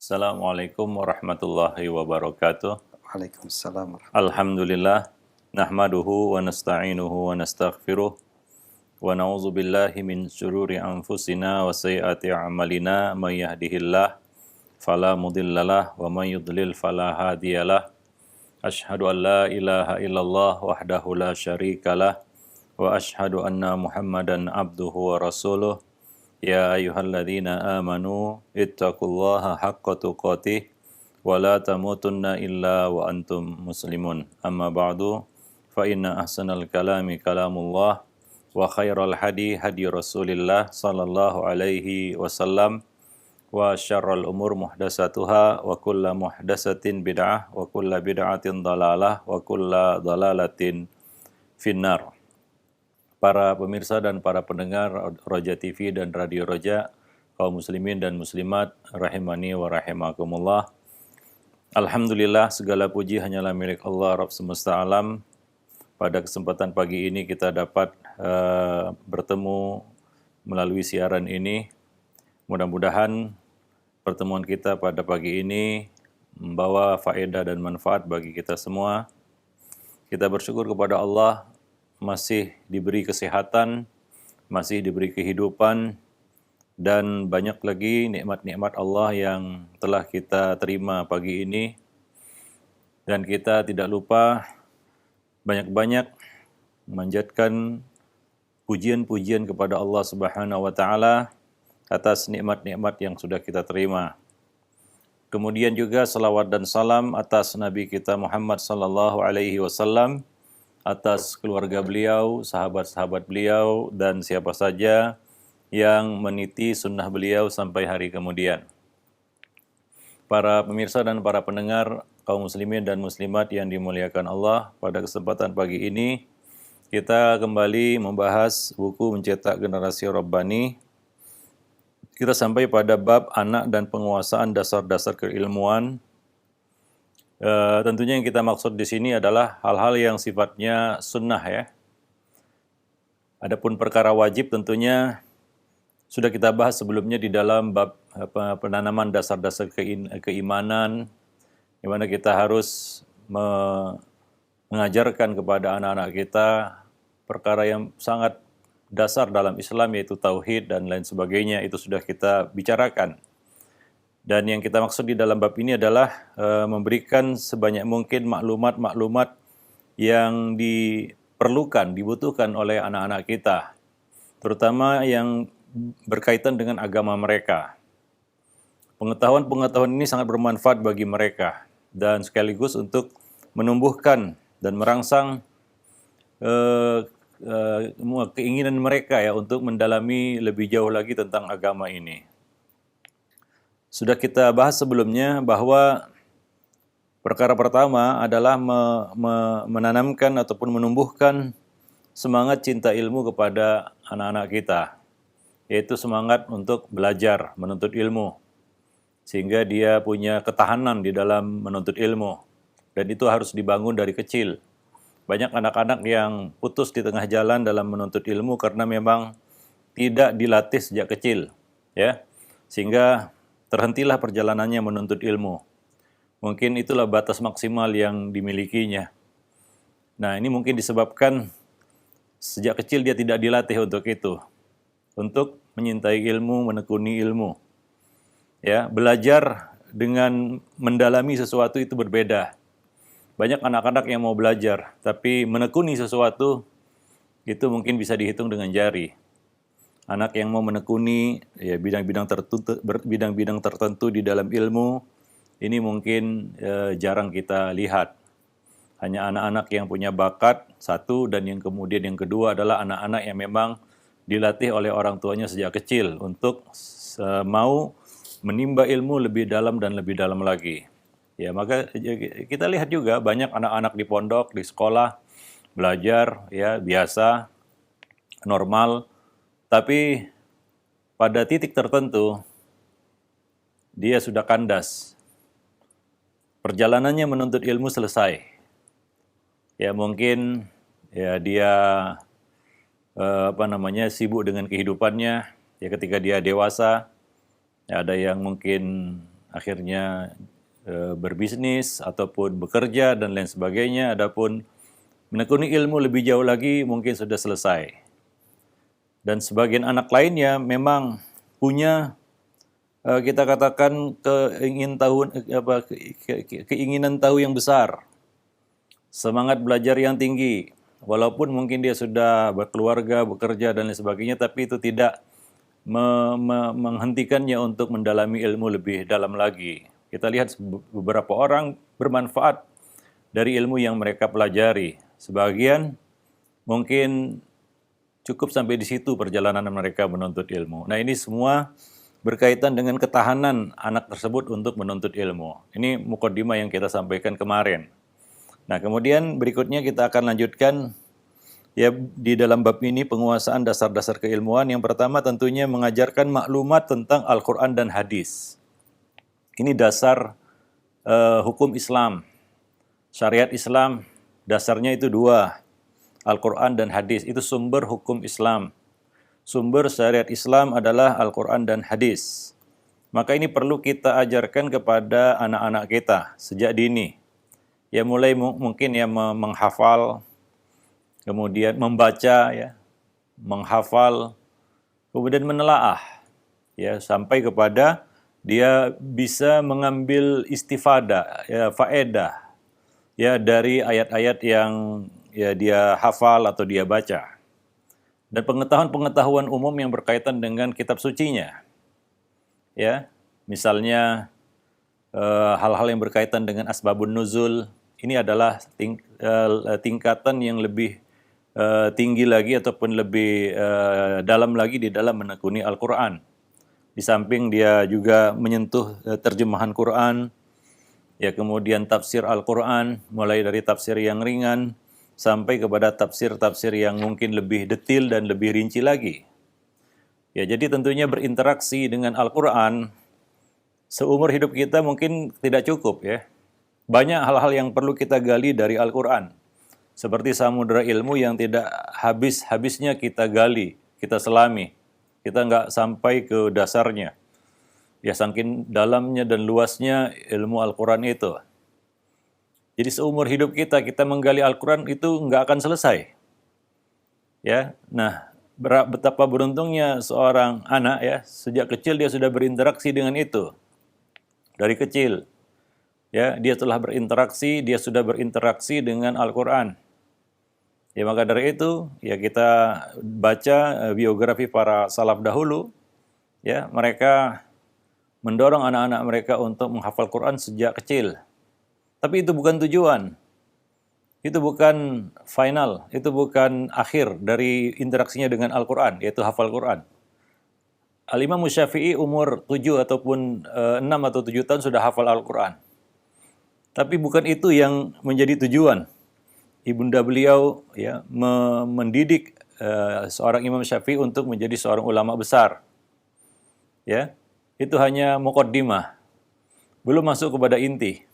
Assalamualaikum warahmatullahi wabarakatuh. Waalaikumsalam Alhamdulillah, nahmaduhu wa nasta'inuhu wa nastaghfiruh wa na'udzu billahi min syururi anfusina wa sayyiati a'malina may yahdihillah fala mudhillalah wa may yudlil fala hadiyalah. Asyhadu an la ilaha illallah wahdahu la syarikalah wa asyhadu anna Muhammadan abduhu wa rasuluh. Ya ayyuhalladzina amanu ittaqullaha haqqa tuqatih wa la tamutunna illa wa antum muslimun. Amma ba'du, fa inna ahsanal kalami kalamullah wa khairal hadi hadi Rasulillah sallallahu alaihi wasallam wa syarrul umur muhdasatuha wa kullu muhdasatin bid'ah wa kullu bid'atin dalalah wa kullu dalalatin finnar. Para pemirsa dan para pendengar Roja TV dan Radio Roja, kaum muslimin dan muslimat, rahimani wa rahimakumullah. Alhamdulillah, segala puji hanyalah milik Allah Rabb semesta alam. Pada kesempatan pagi ini kita dapat bertemu melalui siaran ini. Mudah-mudahan pertemuan kita pada pagi ini membawa faedah dan manfaat bagi kita semua. Kita bersyukur kepada Allah masih diberi kesehatan, masih diberi kehidupan, dan banyak lagi nikmat-nikmat Allah yang telah kita terima pagi ini. Dan kita tidak lupa banyak-banyak memanjatkan pujian-pujian kepada Allah Subhanahu wa taala atas nikmat-nikmat yang sudah kita terima. Kemudian juga salawat dan salam atas Nabi kita Muhammad sallallahu alaihi wasallam, atas keluarga beliau, sahabat-sahabat beliau, dan siapa saja yang meniti sunnah beliau sampai hari kemudian. Para pemirsa dan para pendengar, kaum muslimin dan muslimat yang dimuliakan Allah, pada kesempatan pagi ini kita kembali membahas buku Mencetak Generasi Rabbani. Kita sampai pada bab anak dan penguasaan dasar-dasar keilmuan. Tentunya yang kita maksud di sini adalah hal-hal yang sifatnya sunnah ya. Adapun perkara wajib tentunya sudah kita bahas sebelumnya di dalam bab penanaman dasar-dasar keimanan, di mana kita harus mengajarkan kepada anak-anak kita perkara yang sangat dasar dalam Islam, yaitu tauhid dan lain sebagainya. Itu sudah kita bicarakan. Dan yang kita maksud di dalam bab ini adalah memberikan sebanyak mungkin maklumat-maklumat yang diperlukan, dibutuhkan oleh anak-anak kita, terutama yang berkaitan dengan agama mereka. Pengetahuan-pengetahuan ini sangat bermanfaat bagi mereka dan sekaligus untuk menumbuhkan dan merangsang keinginan mereka ya untuk mendalami lebih jauh lagi tentang agama ini. Sudah kita bahas sebelumnya bahwa perkara pertama adalah menanamkan ataupun menumbuhkan semangat cinta ilmu kepada anak-anak kita, yaitu semangat untuk belajar, menuntut ilmu, sehingga dia punya ketahanan di dalam menuntut ilmu, dan itu harus dibangun dari kecil. Banyak anak-anak yang putus di tengah jalan dalam menuntut ilmu karena memang tidak dilatih sejak kecil, ya, sehingga terhentilah perjalanannya menuntut ilmu. Mungkin itulah batas maksimal yang dimilikinya. Nah, ini mungkin disebabkan sejak kecil dia tidak dilatih untuk itu, untuk menyintai ilmu, menekuni ilmu. Ya, belajar dengan mendalami sesuatu itu berbeda. Banyak anak-anak yang mau belajar, tapi menekuni sesuatu itu mungkin bisa dihitung dengan jari. Anak yang mau menekuni ya bidang-bidang tertentu di dalam ilmu ini mungkin jarang kita lihat. Hanya anak-anak yang punya bakat satu, dan yang kemudian yang kedua adalah anak-anak yang memang dilatih oleh orang tuanya sejak kecil untuk mau menimba ilmu lebih dalam dan lebih dalam lagi. Ya, maka kita lihat juga banyak anak-anak di pondok, di sekolah belajar ya biasa, normal. Tapi pada titik tertentu, dia sudah kandas. Perjalanannya menuntut ilmu selesai. Ya mungkin ya dia sibuk dengan kehidupannya. Ya ketika dia dewasa, ya ada yang mungkin akhirnya berbisnis ataupun bekerja dan lain sebagainya. Adapun menekuni ilmu lebih jauh lagi mungkin sudah selesai. Dan sebagian anak lainnya memang punya kita katakan keinginan tahu yang besar, semangat belajar yang tinggi. Walaupun mungkin dia sudah berkeluarga, bekerja dan lain sebagainya, tapi itu tidak menghentikannya untuk mendalami ilmu lebih dalam lagi. Kita lihat beberapa orang bermanfaat dari ilmu yang mereka pelajari. Sebagian mungkin cukup sampai di situ perjalanan mereka menuntut ilmu. Nah, ini semua berkaitan dengan ketahanan anak tersebut untuk menuntut ilmu. Ini mukadimah yang kita sampaikan kemarin. Nah, kemudian berikutnya kita akan lanjutkan ya di dalam bab ini penguasaan dasar-dasar keilmuan. Yang pertama tentunya mengajarkan maklumat tentang Al-Quran dan hadis. Ini dasar hukum Islam. Syariat Islam dasarnya itu dua, Al-Quran dan hadis. Itu sumber hukum Islam. Sumber syariat Islam adalah Al-Quran dan hadis. Maka ini perlu kita ajarkan kepada anak-anak kita sejak dini. Ya mulai mungkin ya menghafal, kemudian membaca, ya, menghafal, kemudian menelaah, ya sampai kepada dia bisa mengambil istifadah, ya, faedah, ya dari ayat-ayat yang ya dia hafal atau dia baca. Dan pengetahuan-pengetahuan umum yang berkaitan dengan kitab sucinya. Ya, misalnya hal-hal yang berkaitan dengan asbabun nuzul, ini adalah tingkatan yang lebih tinggi lagi ataupun lebih dalam lagi di dalam menekuni Al-Quran. Di samping dia juga menyentuh terjemahan Quran, ya kemudian tafsir Al-Quran, mulai dari tafsir yang ringan sampai kepada tafsir-tafsir yang mungkin lebih detail dan lebih rinci lagi. Ya, jadi tentunya berinteraksi dengan Al-Quran seumur hidup kita mungkin tidak cukup, ya. Banyak hal-hal yang perlu kita gali dari Al-Quran. Seperti samudera ilmu yang tidak habis-habisnya kita gali, kita selami. Kita nggak sampai ke dasarnya. Ya saking dalamnya dan luasnya ilmu Al-Quran itu. Jadi seumur hidup kita menggali Al-Quran itu nggak akan selesai. Ya, nah betapa beruntungnya seorang anak, ya, sejak kecil dia sudah berinteraksi dengan itu. Dari kecil, ya, dia telah berinteraksi, dia sudah berinteraksi dengan Al-Quran. Ya maka dari itu, ya kita baca biografi para salaf dahulu, ya mereka mendorong anak-anak mereka untuk menghafal Quran sejak kecil. Tapi itu bukan tujuan. Itu bukan final, itu bukan akhir dari interaksinya dengan Al-Quran, yaitu hafal Quran. Al-Imam Syafi'i umur 7 ataupun 6 atau 7 tahun sudah hafal Al-Quran. Tapi bukan itu yang menjadi tujuan. Ibunda beliau ya mendidik seorang Imam Syafi'i untuk menjadi seorang ulama besar. Ya, itu hanya muqaddimah. Belum masuk kepada inti.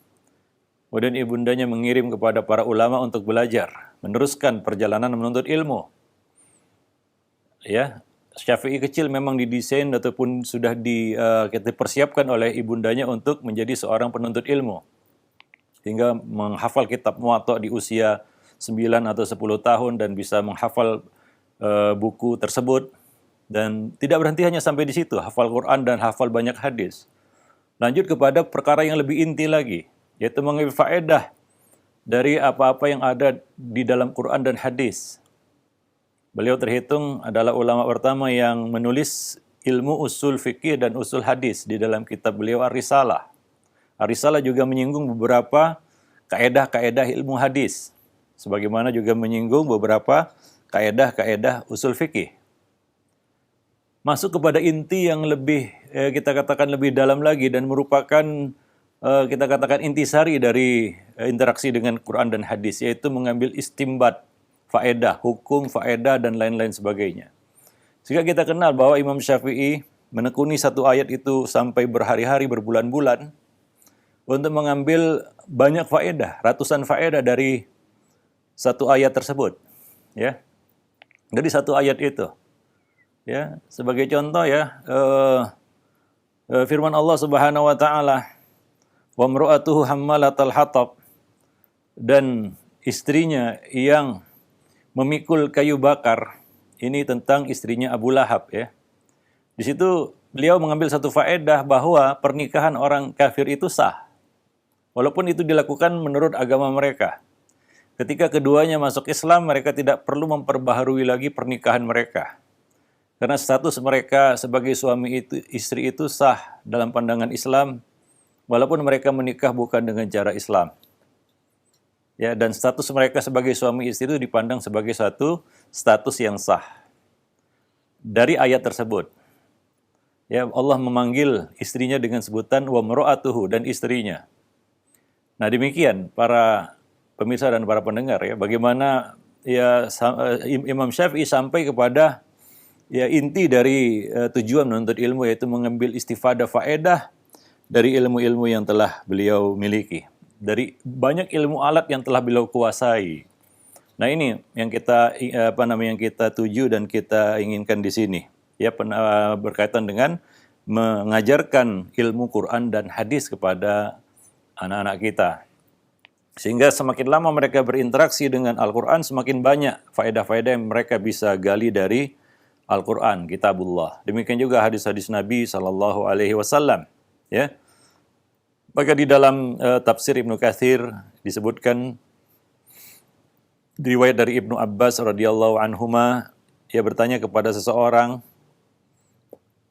Kemudian ibundanya mengirim kepada para ulama untuk belajar, meneruskan perjalanan menuntut ilmu. Ya, Syafi'i kecil memang didesain ataupun sudah dipersiapkan oleh ibundanya untuk menjadi seorang penuntut ilmu. Hingga menghafal kitab Muwatta di usia 9 atau 10 tahun dan bisa menghafal buku tersebut. Dan tidak berhenti hanya sampai di situ, hafal Quran dan hafal banyak hadis. Lanjut kepada perkara yang lebih inti lagi, yaitu mengambil faedah dari apa-apa yang ada di dalam Quran dan hadis. Beliau terhitung adalah ulama pertama yang menulis ilmu usul fikih dan usul hadis di dalam kitab beliau Ar-Risalah. Ar-Risalah juga menyinggung beberapa kaedah-kaedah ilmu hadis, sebagaimana juga menyinggung beberapa kaedah-kaedah usul fikih. Masuk kepada inti yang lebih kita katakan lebih dalam lagi dan merupakan kita katakan intisari dari interaksi dengan Quran dan hadis, yaitu mengambil istimbat, faedah, hukum, faedah dan lain-lain sebagainya. Sehingga kita kenal bahwa Imam Syafi'i menekuni satu ayat itu sampai berhari-hari, berbulan-bulan untuk mengambil banyak faedah, ratusan faedah dari satu ayat tersebut, ya. Dari satu ayat itu. Ya, sebagai contoh ya, Firman Allah Subhanahu wa taala, "Wa imra'atuhu hammalatal hatab," dan istrinya yang memikul kayu bakar. Ini tentang istrinya Abu Lahab ya. Di situ beliau mengambil satu faedah bahwa pernikahan orang kafir itu sah. Walaupun itu dilakukan menurut agama mereka. Ketika keduanya masuk Islam, mereka tidak perlu memperbaharui lagi pernikahan mereka. Karena status mereka sebagai suami itu, istri itu sah dalam pandangan Islam, walaupun mereka menikah bukan dengan cara Islam. Ya, dan status mereka sebagai suami istri itu dipandang sebagai satu status yang sah. Dari ayat tersebut, ya Allah memanggil istrinya dengan sebutan wa mar'atuhu, dan istrinya. Nah demikian para pemirsa dan para pendengar ya, bagaimana ya Imam Syafi'i sampai kepada ya inti dari tujuan menuntut ilmu, yaitu mengambil istifadah faedah dari ilmu-ilmu yang telah beliau miliki, dari banyak ilmu alat yang telah beliau kuasai. Nah ini yang kita yang kita tuju dan kita inginkan di sini ya, berkaitan dengan mengajarkan ilmu Quran dan hadis kepada anak-anak kita. Sehingga semakin lama mereka berinteraksi dengan Al-Quran, semakin banyak faedah-faedah yang mereka bisa gali dari Al-Quran, kitabullah. Demikian juga hadis-hadis Nabi Sallallahu Alaihi Wasallam. Ya. Maka di dalam tafsir Ibnu Katsir disebutkan riwayat dari Ibnu Abbas radhiyallahu anhuma, ia bertanya kepada seseorang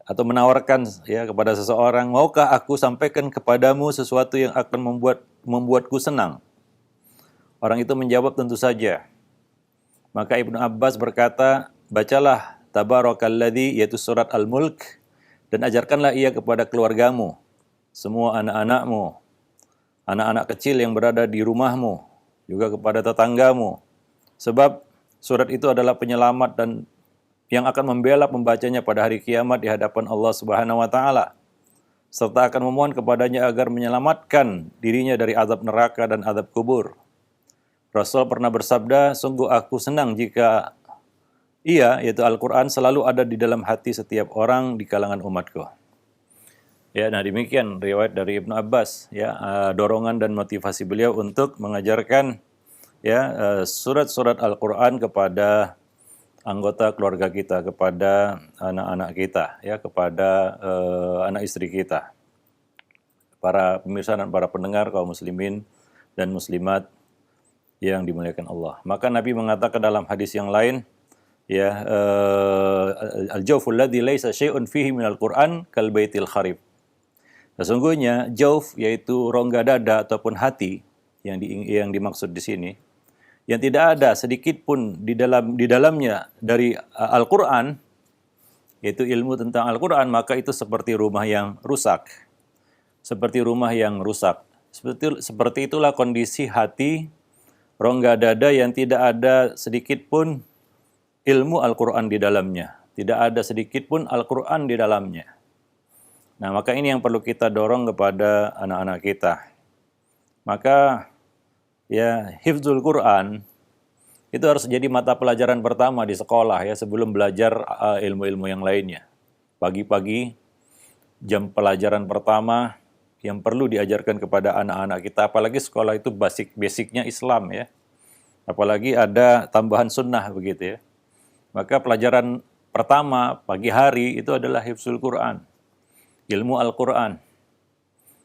atau menawarkan ya kepada seseorang, maukah aku sampaikan kepadamu sesuatu yang akan membuatku senang? Orang itu menjawab, tentu saja. Maka Ibnu Abbas berkata, bacalah Tabarakalladzi, yaitu surat Al-Mulk, dan ajarkanlah ia kepada keluargamu, semua anak-anakmu, anak-anak kecil yang berada di rumahmu, juga kepada tetanggamu. Sebab surat itu adalah penyelamat dan yang akan membela pembacanya pada hari kiamat di hadapan Allah Subhanahu wa taala, serta akan memohon kepadanya agar menyelamatkan dirinya dari azab neraka dan azab kubur. Rasul pernah bersabda, sungguh aku senang jika ia, yaitu Al-Quran, selalu ada di dalam hati setiap orang di kalangan umatku. Ya, nah demikian riwayat dari Ibnu Abbas, ya, dorongan dan motivasi beliau untuk mengajarkan ya surat-surat Al-Quran kepada anggota keluarga kita, kepada anak-anak kita, ya, kepada anak istri kita. Para pemirsa dan para pendengar kaum muslimin dan muslimat yang dimuliakan Allah. Maka Nabi mengatakan dalam hadis yang lain, ya, al-jawful ladzi laisa syai'un fihi minal Qur'an kal baitil kharib. Sesungguhnya jauf, yaitu rongga dada ataupun hati yang dimaksud di sini, yang tidak ada sedikit pun di dalamnya dari Al-Qur'an, yaitu ilmu tentang Al-Qur'an, maka itu seperti rumah yang rusak. Seperti rumah yang rusak. Seperti itulah kondisi hati, rongga dada yang tidak ada sedikit pun ilmu Al-Quran di dalamnya. Tidak ada sedikit pun Al-Quran di dalamnya. Nah, maka ini yang perlu kita dorong kepada anak-anak kita. Maka, ya, hifdzul Quran itu harus jadi mata pelajaran pertama di sekolah ya, sebelum belajar ilmu-ilmu yang lainnya. Pagi-pagi, jam pelajaran pertama yang perlu diajarkan kepada anak-anak kita, apalagi sekolah itu basicnya Islam ya. Apalagi ada tambahan sunnah begitu ya. Maka pelajaran pertama pagi hari itu adalah hifdzul Quran, ilmu Al-Quran.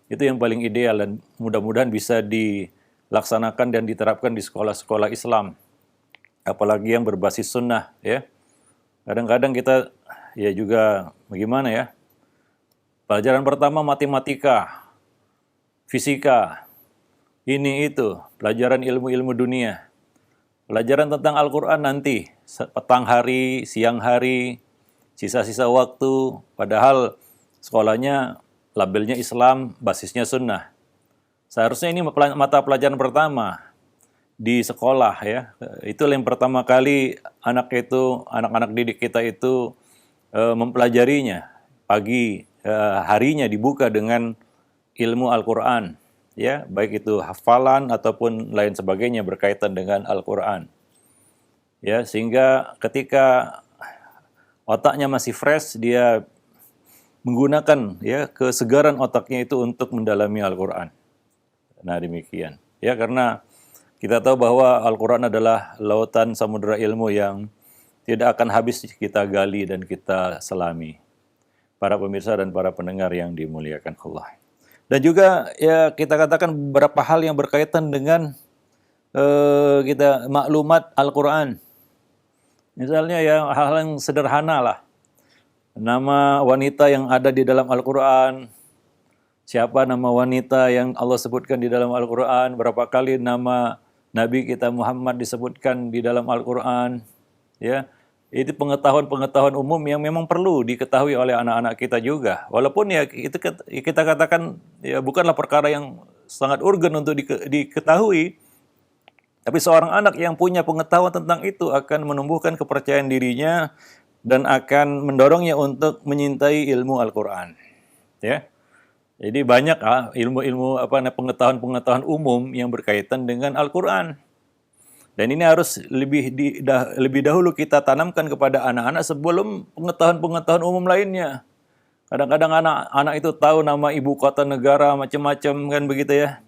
Itu yang paling ideal dan mudah-mudahan bisa dilaksanakan dan diterapkan di sekolah-sekolah Islam. Apalagi yang berbasis sunnah ya. Kadang-kadang kita ya juga bagaimana ya, pelajaran pertama matematika, fisika, ini itu, pelajaran ilmu-ilmu dunia. Pelajaran tentang Al-Quran nanti, petang hari, siang hari, sisa-sisa waktu, padahal sekolahnya labelnya Islam, basisnya sunnah. Seharusnya ini mata pelajaran pertama di sekolah ya. Itulah yang pertama kali anak-anak didik kita itu mempelajarinya. Pagi harinya dibuka dengan ilmu Al-Quran. Ya, baik itu hafalan ataupun lain sebagainya berkaitan dengan Al-Quran. Ya, sehingga ketika otaknya masih fresh, dia menggunakan ya kesegaran otaknya itu untuk mendalami Al-Qur'an. Nah, demikian. Ya, karena kita tahu bahwa Al-Qur'an adalah lautan samudera ilmu yang tidak akan habis kita gali dan kita selami. Para pemirsa dan para pendengar yang dimuliakan Allah. Dan juga ya kita katakan beberapa hal yang berkaitan dengan kita maklumat Al-Qur'an. Misalnya ya hal-hal yang sederhana lah. Nama wanita yang ada di dalam Al-Qur'an, siapa nama wanita yang Allah sebutkan di dalam Al-Qur'an, berapa kali nama Nabi kita Muhammad disebutkan di dalam Al-Qur'an, ya. Itu pengetahuan-pengetahuan umum yang memang perlu diketahui oleh anak-anak kita juga. Walaupun ya itu kita katakan ya bukanlah perkara yang sangat urgen untuk diketahui, tapi seorang anak yang punya pengetahuan tentang itu akan menumbuhkan kepercayaan dirinya dan akan mendorongnya untuk menyintai ilmu Al-Qur'an. Ya. Jadi banyak ilmu-ilmu pengetahuan-pengetahuan umum yang berkaitan dengan Al-Qur'an. Dan ini harus lebih dahulu kita tanamkan kepada anak-anak sebelum pengetahuan-pengetahuan umum lainnya. Kadang-kadang anak-anak itu tahu nama ibu kota negara macam-macam kan begitu ya.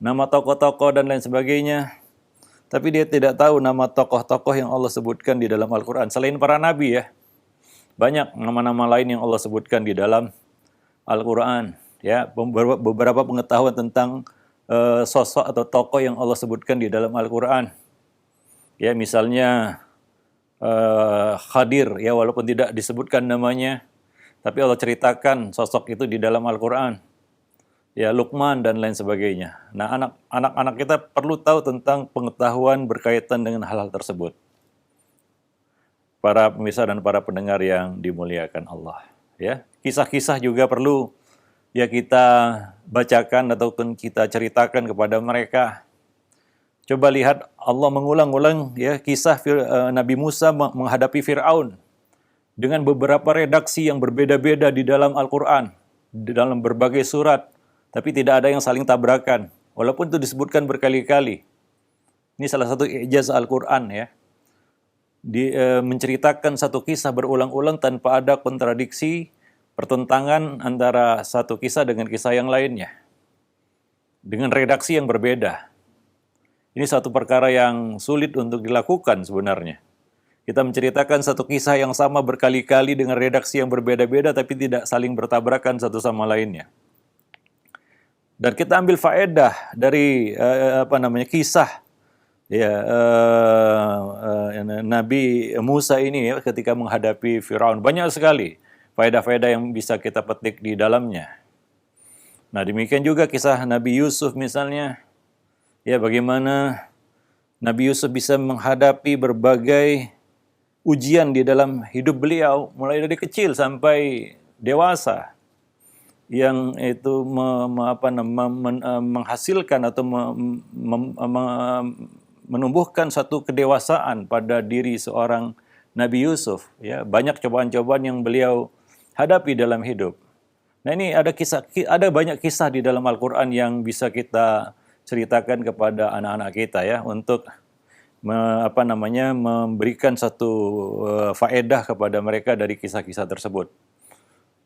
Nama tokoh-tokoh dan lain sebagainya. Tapi dia tidak tahu nama tokoh-tokoh yang Allah sebutkan di dalam Al-Qur'an. Selain para nabi ya. Banyak nama-nama lain yang Allah sebutkan di dalam Al-Qur'an. Ya, beberapa pengetahuan tentang sosok atau tokoh yang Allah sebutkan di dalam Al-Qur'an. Ya, misalnya Khadir, ya walaupun tidak disebutkan namanya, tapi Allah ceritakan sosok itu di dalam Al-Qur'an. Ya, Luqman dan lain sebagainya. Nah, anak-anak kita perlu tahu tentang pengetahuan berkaitan dengan hal-hal tersebut. Para pemirsa dan para pendengar yang dimuliakan Allah, ya. Kisah-kisah juga perlu ya kita bacakan ataupun kita ceritakan kepada mereka. Coba lihat Allah mengulang-ulang ya kisah Nabi Musa menghadapi Fir'aun dengan beberapa redaksi yang berbeda-beda di dalam Al-Qur'an, di dalam berbagai surat, tapi tidak ada yang saling tabrakan walaupun itu disebutkan berkali-kali. Ini salah satu ijaz Al-Qur'an ya. Menceritakan satu kisah berulang-ulang tanpa ada kontradiksi, pertentangan antara satu kisah dengan kisah yang lainnya. Dengan redaksi yang berbeda. Ini satu perkara yang sulit untuk dilakukan sebenarnya. Kita menceritakan satu kisah yang sama berkali-kali dengan redaksi yang berbeda-beda tapi tidak saling bertabrakan satu sama lainnya. Dan kita ambil faedah dari kisah ya Nabi Musa ini ya, ketika menghadapi Firaun. Banyak sekali faedah-faedah yang bisa kita petik di dalamnya. Nah, demikian juga kisah Nabi Yusuf misalnya. Ya, bagaimana Nabi Yusuf bisa menghadapi berbagai ujian di dalam hidup beliau, mulai dari kecil sampai dewasa, yang itu menghasilkan atau menumbuhkan satu kedewasaan pada diri seorang Nabi Yusuf. Ya, banyak cobaan-cobaan yang beliau hadapi dalam hidup. Nah, ini ada banyak kisah di dalam Al-Qur'an yang bisa kita ceritakan kepada anak-anak kita ya untuk memberikan satu faedah kepada mereka dari kisah-kisah tersebut.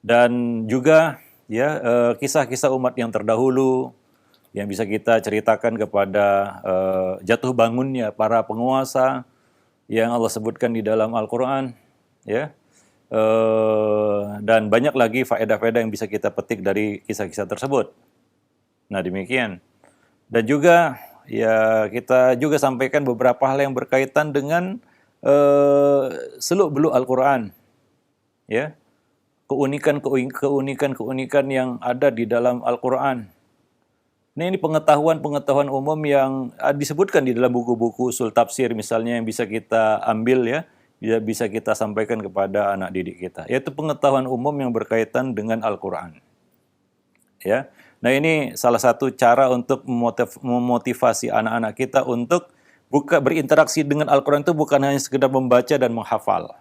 Dan juga ya kisah-kisah umat yang terdahulu yang bisa kita ceritakan kepada jatuh bangunnya para penguasa yang Allah sebutkan di dalam Al-Qur'an ya. Dan banyak lagi faedah-faedah yang bisa kita petik dari kisah-kisah tersebut. Nah, demikian. Dan juga ya kita juga sampaikan beberapa hal yang berkaitan dengan seluk-beluk Al-Qur'an. Ya. Keunikan yang ada di dalam Al-Qur'an. Nah, ini pengetahuan-pengetahuan umum yang disebutkan di dalam buku-buku usul tafsir misalnya yang bisa kita ambil ya, bisa kita sampaikan kepada anak didik kita. Yaitu pengetahuan umum yang berkaitan dengan Al-Qur'an. Ya. Nah, ini salah satu cara untuk memotivasi anak-anak kita untuk berinteraksi dengan Al-Qur'an itu bukan hanya sekedar membaca dan menghafal.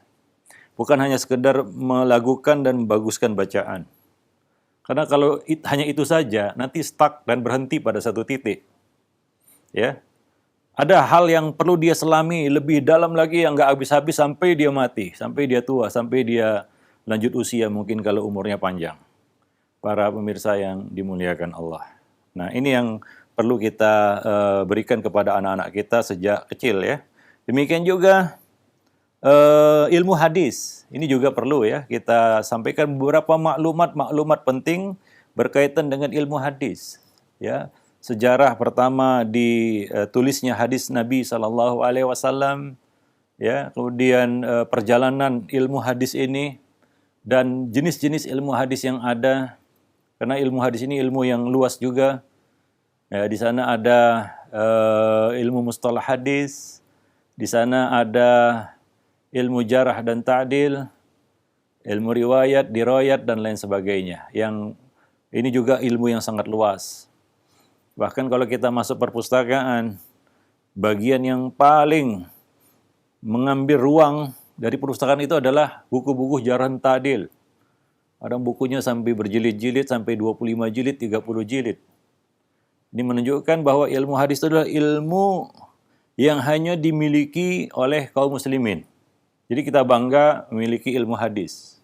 Bukan hanya sekedar melakukan dan membaguskan bacaan. Karena kalau hanya itu saja, nanti stuck dan berhenti pada satu titik. Ya, ada hal yang perlu dia selami lebih dalam lagi yang nggak habis-habis sampai dia mati, sampai dia tua, sampai dia lanjut usia mungkin kalau umurnya panjang. Para pemirsa yang dimuliakan Allah. Nah, ini yang perlu kita berikan kepada anak-anak kita sejak kecil ya. Demikian juga ilmu hadis. Ini juga perlu ya kita sampaikan beberapa maklumat-maklumat penting berkaitan dengan ilmu hadis. Ya, sejarah pertama ditulisnya hadis Nabi Shallallahu Alaihi Wasallam. Ya, kemudian perjalanan ilmu hadis ini dan jenis-jenis ilmu hadis yang ada. Karena ilmu hadis ini ilmu yang luas juga. Ya, di sana ada ilmu mustalah hadis, di sana ada ilmu jarah dan ta'dil, ilmu riwayat, dirayat, dan lain sebagainya. Yang ini juga ilmu yang sangat luas. Bahkan kalau kita masuk perpustakaan, bagian yang paling mengambil ruang dari perpustakaan itu adalah buku-buku jarah dan ta'dil. Ada bukunya sampai berjilid-jilid, sampai 25 jilid, 30 jilid. Ini menunjukkan bahwa ilmu hadis itu adalah ilmu yang hanya dimiliki oleh kaum muslimin. Jadi kita bangga memiliki ilmu hadis.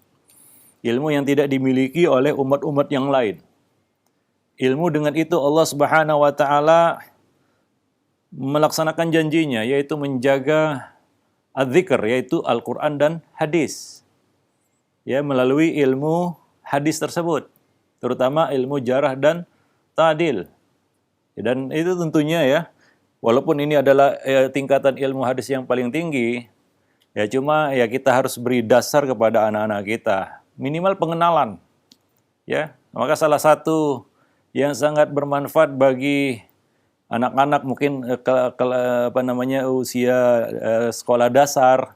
Ilmu yang tidak dimiliki oleh umat-umat yang lain. Ilmu dengan itu Allah Subhanahu wa taala melaksanakan janjinya, yaitu menjaga az-zikr, yaitu Al-Quran dan hadis. Ya, melalui ilmu hadis tersebut, terutama ilmu jarah dan ta'dil. Dan itu tentunya ya, walaupun ini adalah tingkatan ilmu hadis yang paling tinggi, ya cuma ya kita harus beri dasar kepada anak-anak kita, minimal pengenalan. Ya, maka salah satu yang sangat bermanfaat bagi anak-anak mungkin usia sekolah dasar,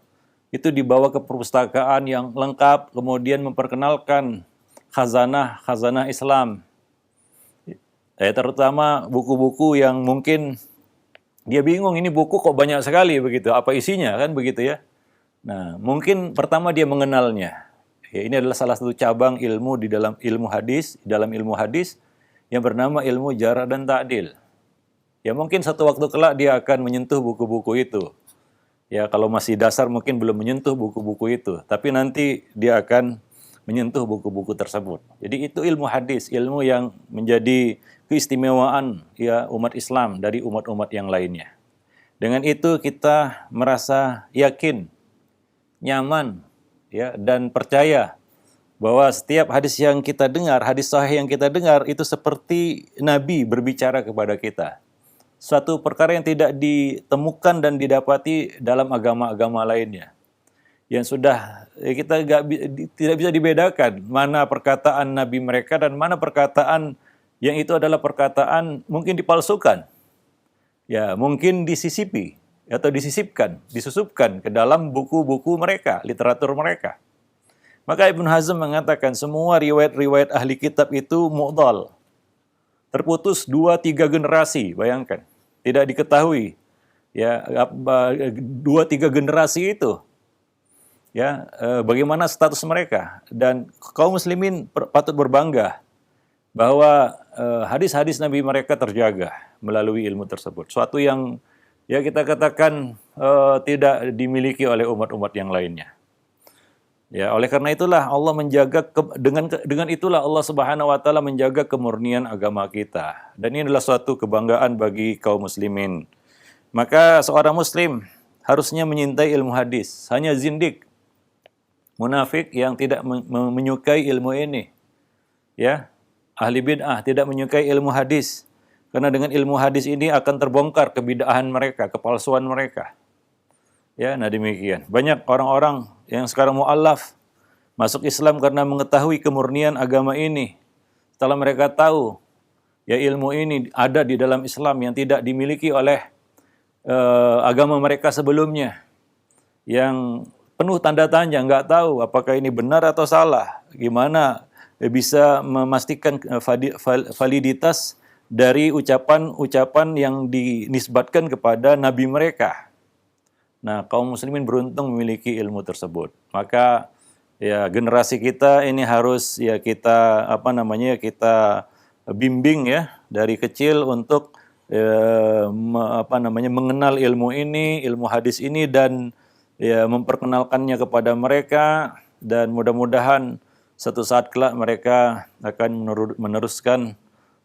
itu dibawa ke perpustakaan yang lengkap, kemudian memperkenalkan khazanah Islam. Terutama buku-buku yang mungkin dia bingung, ini buku kok banyak sekali begitu, apa isinya kan begitu ya. Nah, mungkin pertama dia mengenalnya. Ya, ini adalah salah satu cabang ilmu di dalam ilmu hadis yang bernama ilmu jarah dan ta'dil. Ya mungkin satu waktu kelak dia akan menyentuh buku-buku itu. Ya, kalau masih dasar mungkin belum menyentuh buku-buku itu, tapi nanti dia akan menyentuh buku-buku tersebut. Jadi itu ilmu hadis, ilmu yang menjadi keistimewaan ya umat Islam dari umat-umat yang lainnya. Dengan itu kita merasa yakin, nyaman, ya dan percaya bahwa setiap hadis yang kita dengar, hadis sahih yang kita dengar itu seperti Nabi berbicara kepada kita. Suatu perkara yang tidak ditemukan dan didapati dalam agama-agama lainnya. Yang sudah kita tidak bisa dibedakan mana perkataan Nabi mereka dan mana perkataan yang itu adalah perkataan mungkin dipalsukan. Ya, mungkin disisipi atau disusupkan ke dalam buku-buku mereka, literatur mereka. Maka Ibnu Hazm mengatakan semua riwayat-riwayat ahli kitab itu mu'dhal. Terputus 2-3 generasi, bayangkan. Tidak diketahui ya 2-3 generasi itu ya bagaimana status mereka, dan kaum muslimin patut berbangga bahwa hadis-hadis Nabi mereka terjaga melalui ilmu tersebut, suatu yang ya kita katakan tidak dimiliki oleh umat-umat yang lainnya. Ya, oleh karena itulah Allah menjaga dengan itulah Allah Subhanahu wa taala menjaga kemurnian agama kita. Dan ini adalah suatu kebanggaan bagi kaum muslimin. Maka seorang muslim harusnya menyintai ilmu hadis. Hanya zindik, munafik yang tidak menyukai ilmu ini. Ya, ahli bid'ah tidak menyukai ilmu hadis. Karena dengan ilmu hadis ini akan terbongkar kebid'ahan mereka, kepalsuan mereka. Ya, nah demikian. Banyak orang-orang yang sekarang mu'allaf masuk Islam karena mengetahui kemurnian agama ini. Setelah mereka tahu ya ilmu ini ada di dalam Islam yang tidak dimiliki oleh agama mereka sebelumnya, yang penuh tanda tanya, nggak tahu apakah ini benar atau salah. Gimana bisa memastikan validitas dari ucapan-ucapan yang dinisbatkan kepada nabi mereka. Nah, kaum muslimin beruntung memiliki ilmu tersebut. Maka ya generasi kita ini harus ya kita kita bimbing ya dari kecil untuk mengenal ilmu ini, ilmu hadis ini, dan ya memperkenalkannya kepada mereka dan mudah-mudahan suatu saat kelak mereka akan meneruskan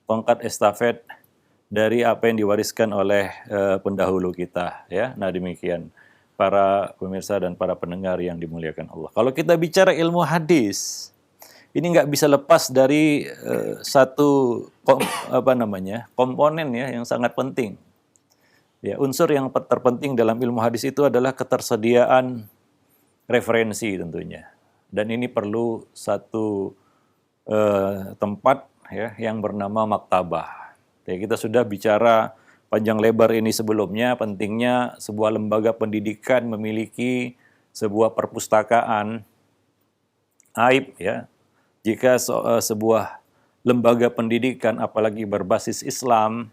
tongkat estafet dari apa yang diwariskan oleh pendahulu kita, ya. Nah, demikian para pemirsa dan para pendengar yang dimuliakan Allah. Kalau kita bicara ilmu hadis, ini nggak bisa lepas dari satu komponen ya yang sangat penting. Ya, unsur yang terpenting dalam ilmu hadis itu adalah ketersediaan referensi tentunya. Dan ini perlu satu tempat ya yang bernama maktabah. Ya, kita sudah bicara panjang lebar ini sebelumnya, pentingnya sebuah lembaga pendidikan memiliki sebuah perpustakaan. Aib ya jika sebuah lembaga pendidikan apalagi berbasis Islam,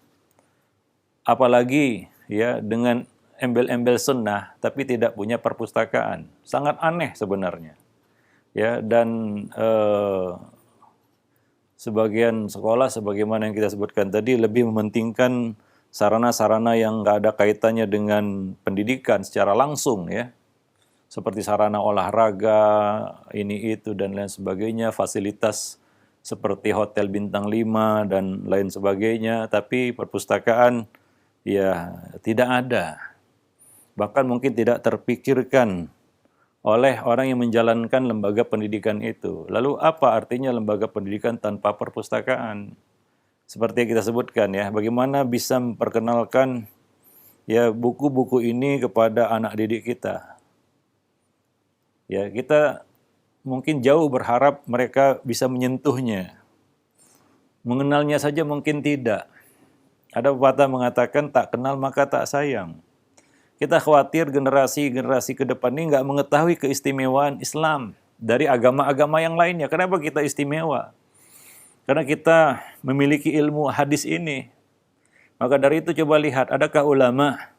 apalagi ya dengan embel-embel sunnah tapi tidak punya perpustakaan. Sangat aneh sebenarnya. Ya, dan sebagian sekolah sebagaimana yang kita sebutkan tadi lebih mementingkan sarana-sarana yang nggak ada kaitannya dengan pendidikan secara langsung ya. Seperti sarana olahraga, ini itu dan lain sebagainya, fasilitas seperti hotel bintang 5 dan lain sebagainya, tapi perpustakaan ya tidak ada. Bahkan mungkin tidak terpikirkan oleh orang yang menjalankan lembaga pendidikan itu. Lalu apa artinya lembaga pendidikan tanpa perpustakaan? Seperti yang kita sebutkan ya, bagaimana bisa memperkenalkan ya buku-buku ini kepada anak didik kita. Ya, kita mungkin jauh berharap mereka bisa menyentuhnya. Mengenalnya saja mungkin tidak. Ada pepatah mengatakan tak kenal maka tak sayang. Kita khawatir generasi-generasi ke depan ini nggak mengetahui keistimewaan Islam dari agama-agama yang lainnya. Kenapa kita istimewa? Karena kita memiliki ilmu hadis ini. Maka dari itu coba lihat, adakah ulama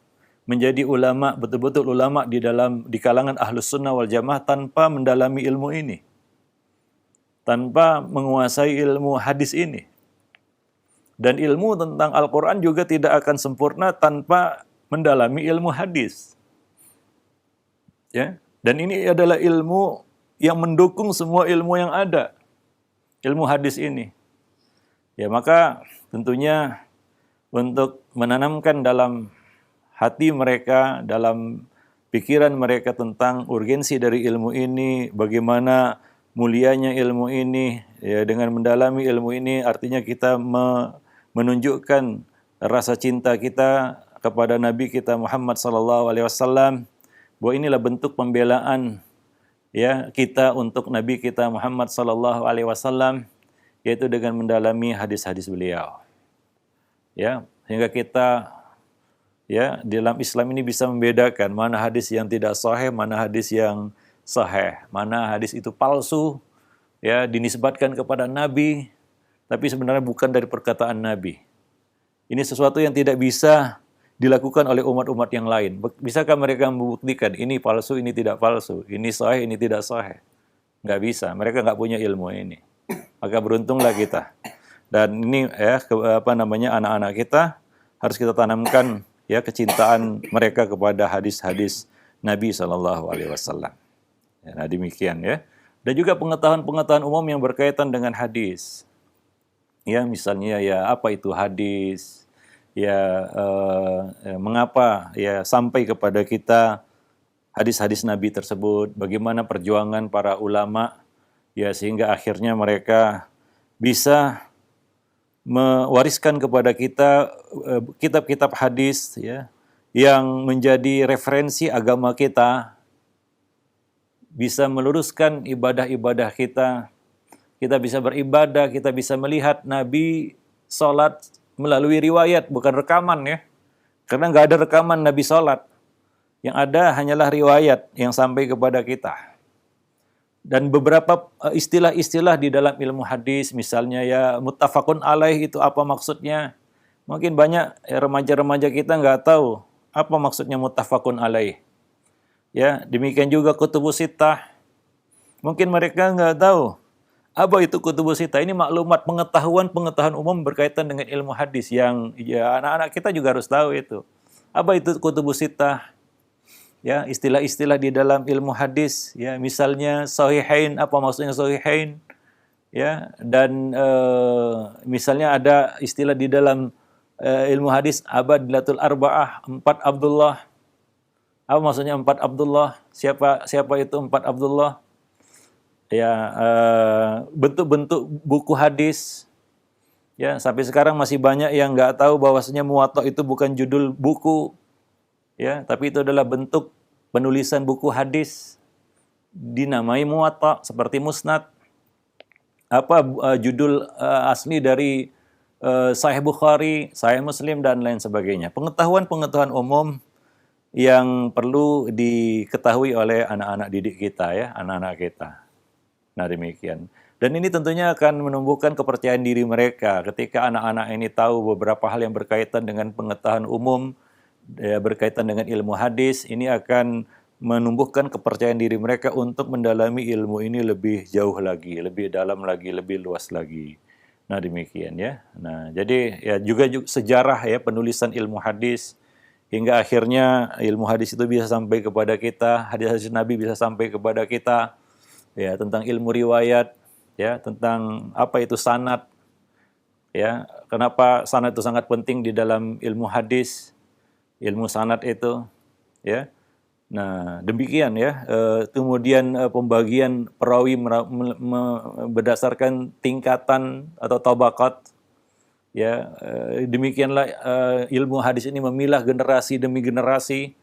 menjadi ulama, betul-betul ulama di kalangan ahlus sunnah wal jamaah tanpa mendalami ilmu ini? Tanpa menguasai ilmu hadis ini. Dan ilmu tentang Al-Quran juga tidak akan sempurna tanpa mendalami ilmu hadis. Ya, dan ini adalah ilmu yang mendukung semua ilmu yang ada. Ilmu hadis ini. Ya, maka tentunya untuk menanamkan dalam hati mereka, dalam pikiran mereka tentang urgensi dari ilmu ini, bagaimana mulianya ilmu ini, ya dengan mendalami ilmu ini artinya kita menunjukkan rasa cinta kita kepada Nabi kita Muhammad SAW, bahwa inilah bentuk pembelaan ya kita untuk Nabi kita Muhammad SAW, yaitu dengan mendalami hadis-hadis beliau. Ya, sehingga kita ya dalam Islam ini bisa membedakan mana hadis yang tidak sahih, mana hadis yang sahih, mana hadis itu palsu, ya dinisbatkan kepada Nabi, tapi sebenarnya bukan dari perkataan Nabi. Ini sesuatu yang tidak bisa dilakukan oleh umat-umat yang lain. Bisakah mereka membuktikan ini palsu, ini tidak palsu, ini sahih, ini tidak sahih? Nggak bisa. Mereka nggak punya ilmu ini. Maka beruntunglah kita. Dan ini ya anak-anak kita harus kita tanamkan ya kecintaan mereka kepada hadis-hadis Nabi SAW. Ya, nah demikian ya. Dan juga pengetahuan-pengetahuan umum yang berkaitan dengan hadis. Ya misalnya ya apa itu hadis? Mengapa ya sampai kepada kita hadis-hadis Nabi tersebut, bagaimana perjuangan para ulama ya sehingga akhirnya mereka bisa mewariskan kepada kita kitab-kitab hadis ya yang menjadi referensi agama kita, bisa meluruskan ibadah-ibadah kita bisa beribadah, kita bisa melihat Nabi sholat melalui riwayat, bukan rekaman ya. Karena nggak ada rekaman Nabi sholat. Yang ada hanyalah riwayat yang sampai kepada kita. Dan beberapa istilah-istilah di dalam ilmu hadis, misalnya ya muttafaqun alaih itu apa maksudnya. Mungkin banyak remaja-remaja kita nggak tahu apa maksudnya muttafaqun alaih. Ya, demikian juga kutubus sittah. Mungkin mereka nggak tahu apa itu kutubus sittah. Ini maklumat pengetahuan umum berkaitan dengan ilmu hadis yang ya anak-anak kita juga harus tahu itu. Apa itu kutubus sittah? ya istilah-istilah di dalam ilmu hadis, ya misalnya sahihain, apa maksudnya sahihain, ya, dan misalnya ada istilah di dalam ilmu hadis abadilatul arba'ah, empat Abdullah. Apa maksudnya empat Abdullah? Siapa itu empat Abdullah? Ya, bentuk-bentuk buku hadis. Ya, sampai sekarang masih banyak yang nggak tahu bahwasanya Muwatta itu bukan judul buku, ya, tapi itu adalah bentuk penulisan buku hadis, dinamai Muwatta seperti Musnad. Apa judul asli dari Sahih Bukhari, Sahih Muslim dan lain sebagainya. Pengetahuan-pengetahuan umum yang perlu diketahui oleh anak-anak didik kita, ya, anak-anak kita. Nah, demikian. Dan ini tentunya akan menumbuhkan kepercayaan diri mereka ketika anak-anak ini tahu beberapa hal yang berkaitan dengan pengetahuan umum, ya, berkaitan dengan ilmu hadis. Ini akan menumbuhkan kepercayaan diri mereka untuk mendalami ilmu ini lebih jauh lagi, lebih dalam lagi, lebih luas lagi. Nah, demikian, ya. Nah, jadi ya juga sejarah, ya, penulisan ilmu hadis hingga akhirnya ilmu hadis itu bisa sampai kepada kita, hadis-hadis Nabi bisa sampai kepada kita, ya, tentang ilmu riwayat, ya, tentang apa itu sanad, ya, kenapa sanad itu sangat penting di dalam ilmu hadis, ilmu sanad itu, ya. Nah, demikian, ya. Kemudian pembagian perawi berdasarkan tingkatan atau tabaqat, ya. Demikianlah ilmu hadis ini memilah generasi demi generasi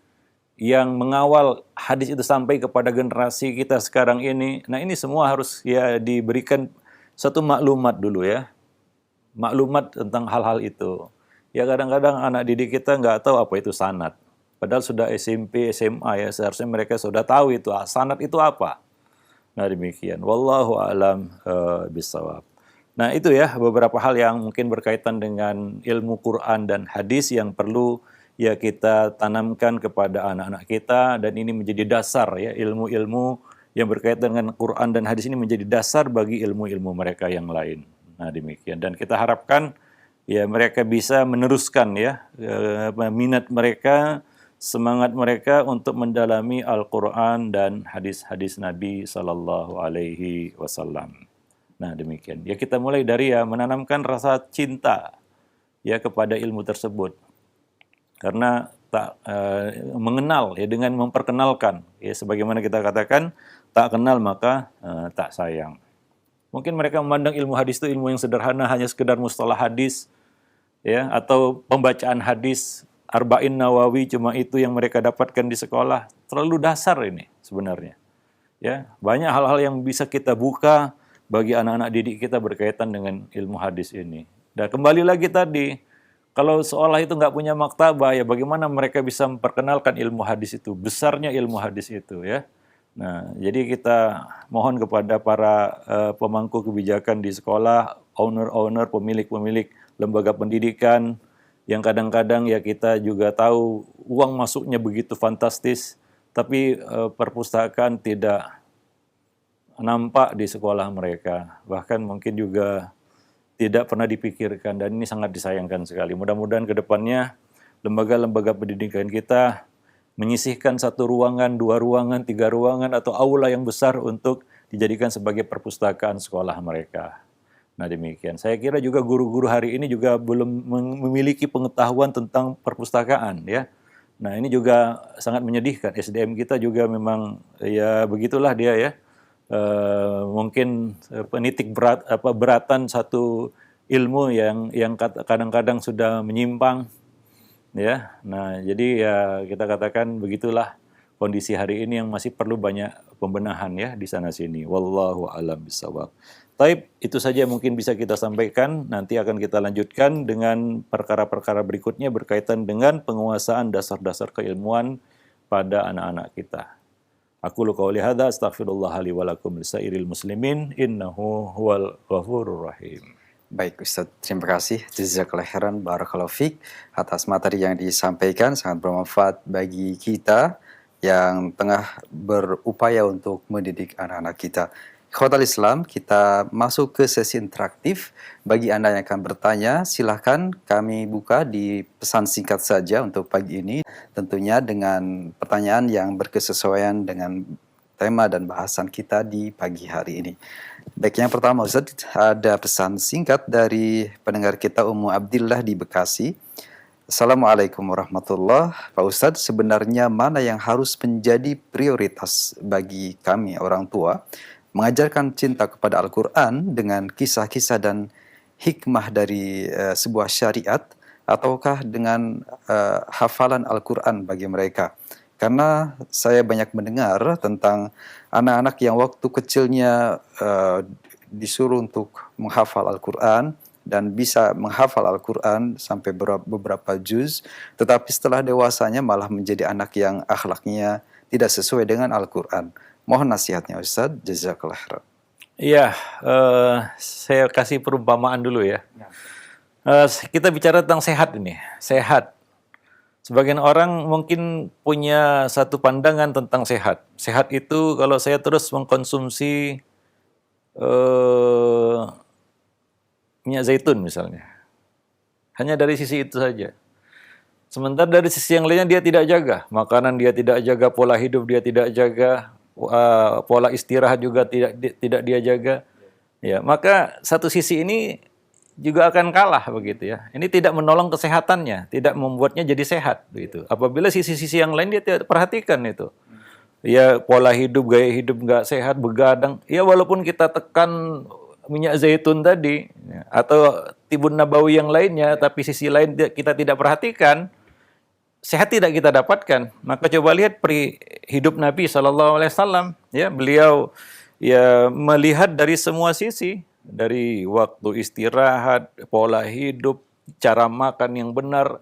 yang mengawal hadis itu sampai kepada generasi kita sekarang ini. Nah, ini semua harus, ya, diberikan satu maklumat dulu, ya. Maklumat tentang hal-hal itu. Ya, kadang-kadang anak didik kita nggak tahu apa itu sanad. Padahal sudah SMP, SMA, ya, seharusnya mereka sudah tahu itu sanad itu apa. Nah, demikian. Wallahu a'lam bishawab. Nah, itu, ya, beberapa hal yang mungkin berkaitan dengan ilmu Quran dan hadis yang perlu, ya, kita tanamkan kepada anak-anak kita, dan ini menjadi dasar, ya, ilmu-ilmu yang berkaitan dengan Quran dan hadis ini menjadi dasar bagi ilmu-ilmu mereka yang lain. Nah, demikian. Dan kita harapkan, ya, mereka bisa meneruskan, ya, minat mereka, semangat mereka untuk mendalami Al-Quran dan hadis-hadis Nabi Sallallahu Alaihi Wasallam. Nah, demikian. Ya, kita mulai dari, ya, menanamkan rasa cinta, ya, kepada ilmu tersebut. Karena tak mengenal, ya, dengan memperkenalkan, ya, sebagaimana kita katakan, tak kenal maka tak sayang. Mungkin mereka memandang ilmu hadis itu ilmu yang sederhana, hanya sekedar mustalah hadis, ya, atau pembacaan hadis, Arba'in Nawawi, cuma itu yang mereka dapatkan di sekolah. Terlalu dasar ini sebenarnya. Ya, banyak hal-hal yang bisa kita buka bagi anak-anak didik kita berkaitan dengan ilmu hadis ini. Dan kembali lagi tadi, kalau seolah itu nggak punya maktabah, ya bagaimana mereka bisa memperkenalkan ilmu hadis itu, besarnya ilmu hadis itu, ya. Nah, jadi kita mohon kepada para pemangku kebijakan di sekolah, owner-owner, pemilik-pemilik lembaga pendidikan, yang kadang-kadang, ya, kita juga tahu uang masuknya begitu fantastis, tapi perpustakaan tidak nampak di sekolah mereka. Bahkan mungkin juga tidak pernah dipikirkan, dan ini sangat disayangkan sekali. Mudah-mudahan ke depannya lembaga-lembaga pendidikan kita menyisihkan satu ruangan, dua ruangan, tiga ruangan, atau aula yang besar untuk dijadikan sebagai perpustakaan sekolah mereka. Nah, demikian. Saya kira juga guru-guru hari ini juga belum memiliki pengetahuan tentang perpustakaan, ya. Nah, ini juga sangat menyedihkan. SDM kita juga memang, ya, begitulah dia, ya. Mungkin penitik beratan satu ilmu yang kadang-kadang sudah menyimpang, ya. Nah, jadi, ya, kita katakan begitulah kondisi hari ini yang masih perlu banyak pembenahan, ya, di sana sini. Wallahu a'lam bishawab. Taib, itu saja mungkin bisa kita sampaikan. Nanti akan kita lanjutkan dengan perkara-perkara berikutnya berkaitan dengan penguasaan dasar-dasar keilmuan pada anak-anak kita. Aku qouli hadza astaghfirullah li wa lakum lisairil muslimin innahu huwal ghafurur rahim. Baik Ustaz, terima kasih. Jazakallahu khairan, barakallahu fiik atas materi yang disampaikan, sangat bermanfaat bagi kita yang tengah berupaya untuk mendidik anak-anak kita. Ikhwatal Islam, kita masuk ke sesi interaktif. Bagi Anda yang akan bertanya, silahkan kami buka di pesan singkat saja untuk pagi ini. Tentunya dengan pertanyaan yang berkesesuaian dengan tema dan bahasan kita di pagi hari ini. Baik, yang pertama Ustaz, ada pesan singkat dari pendengar kita Ummu Abdillah di Bekasi. Assalamualaikum warahmatullahi wabarakatuh. Pak Ustadz, sebenarnya mana yang harus menjadi prioritas bagi kami orang tua? Mengajarkan cinta kepada Al-Quran dengan kisah-kisah dan hikmah dari sebuah syariat, ataukah dengan hafalan Al-Quran bagi mereka? Karena saya banyak mendengar tentang anak-anak yang waktu kecilnya disuruh untuk menghafal Al-Quran, dan bisa menghafal Al-Quran sampai beberapa juz, tetapi setelah dewasanya malah menjadi anak yang akhlaknya tidak sesuai dengan Al-Quran. Mohon nasihatnya Ustaz, jazakallah khairan. Iya, saya kasih perumpamaan dulu ya. Kita bicara tentang sehat ini, sehat. Sebagian orang mungkin punya satu pandangan tentang sehat. Sehat itu kalau saya terus mengkonsumsi minyak zaitun misalnya. Hanya dari sisi itu saja. Sementara dari sisi yang lainnya dia tidak jaga. Makanan dia tidak jaga, pola hidup dia tidak jaga, pola istirahat juga tidak dia jaga. Ya, maka satu sisi ini juga akan kalah begitu ya. Ini tidak menolong kesehatannya, tidak membuatnya jadi sehat begitu. Apabila sisi-sisi yang lain dia tidak perhatikan itu. Ya, pola hidup, gaya hidup nggak sehat, begadang. Ya, walaupun kita tekan minyak zaitun tadi ya, atau tibun nabawi yang lainnya, tapi sisi lain kita tidak perhatikan, sehat tidak kita dapatkan. Maka coba lihat hidup Nabi SAW, ya, beliau ya melihat dari semua sisi, dari waktu istirahat, pola hidup, cara makan yang benar,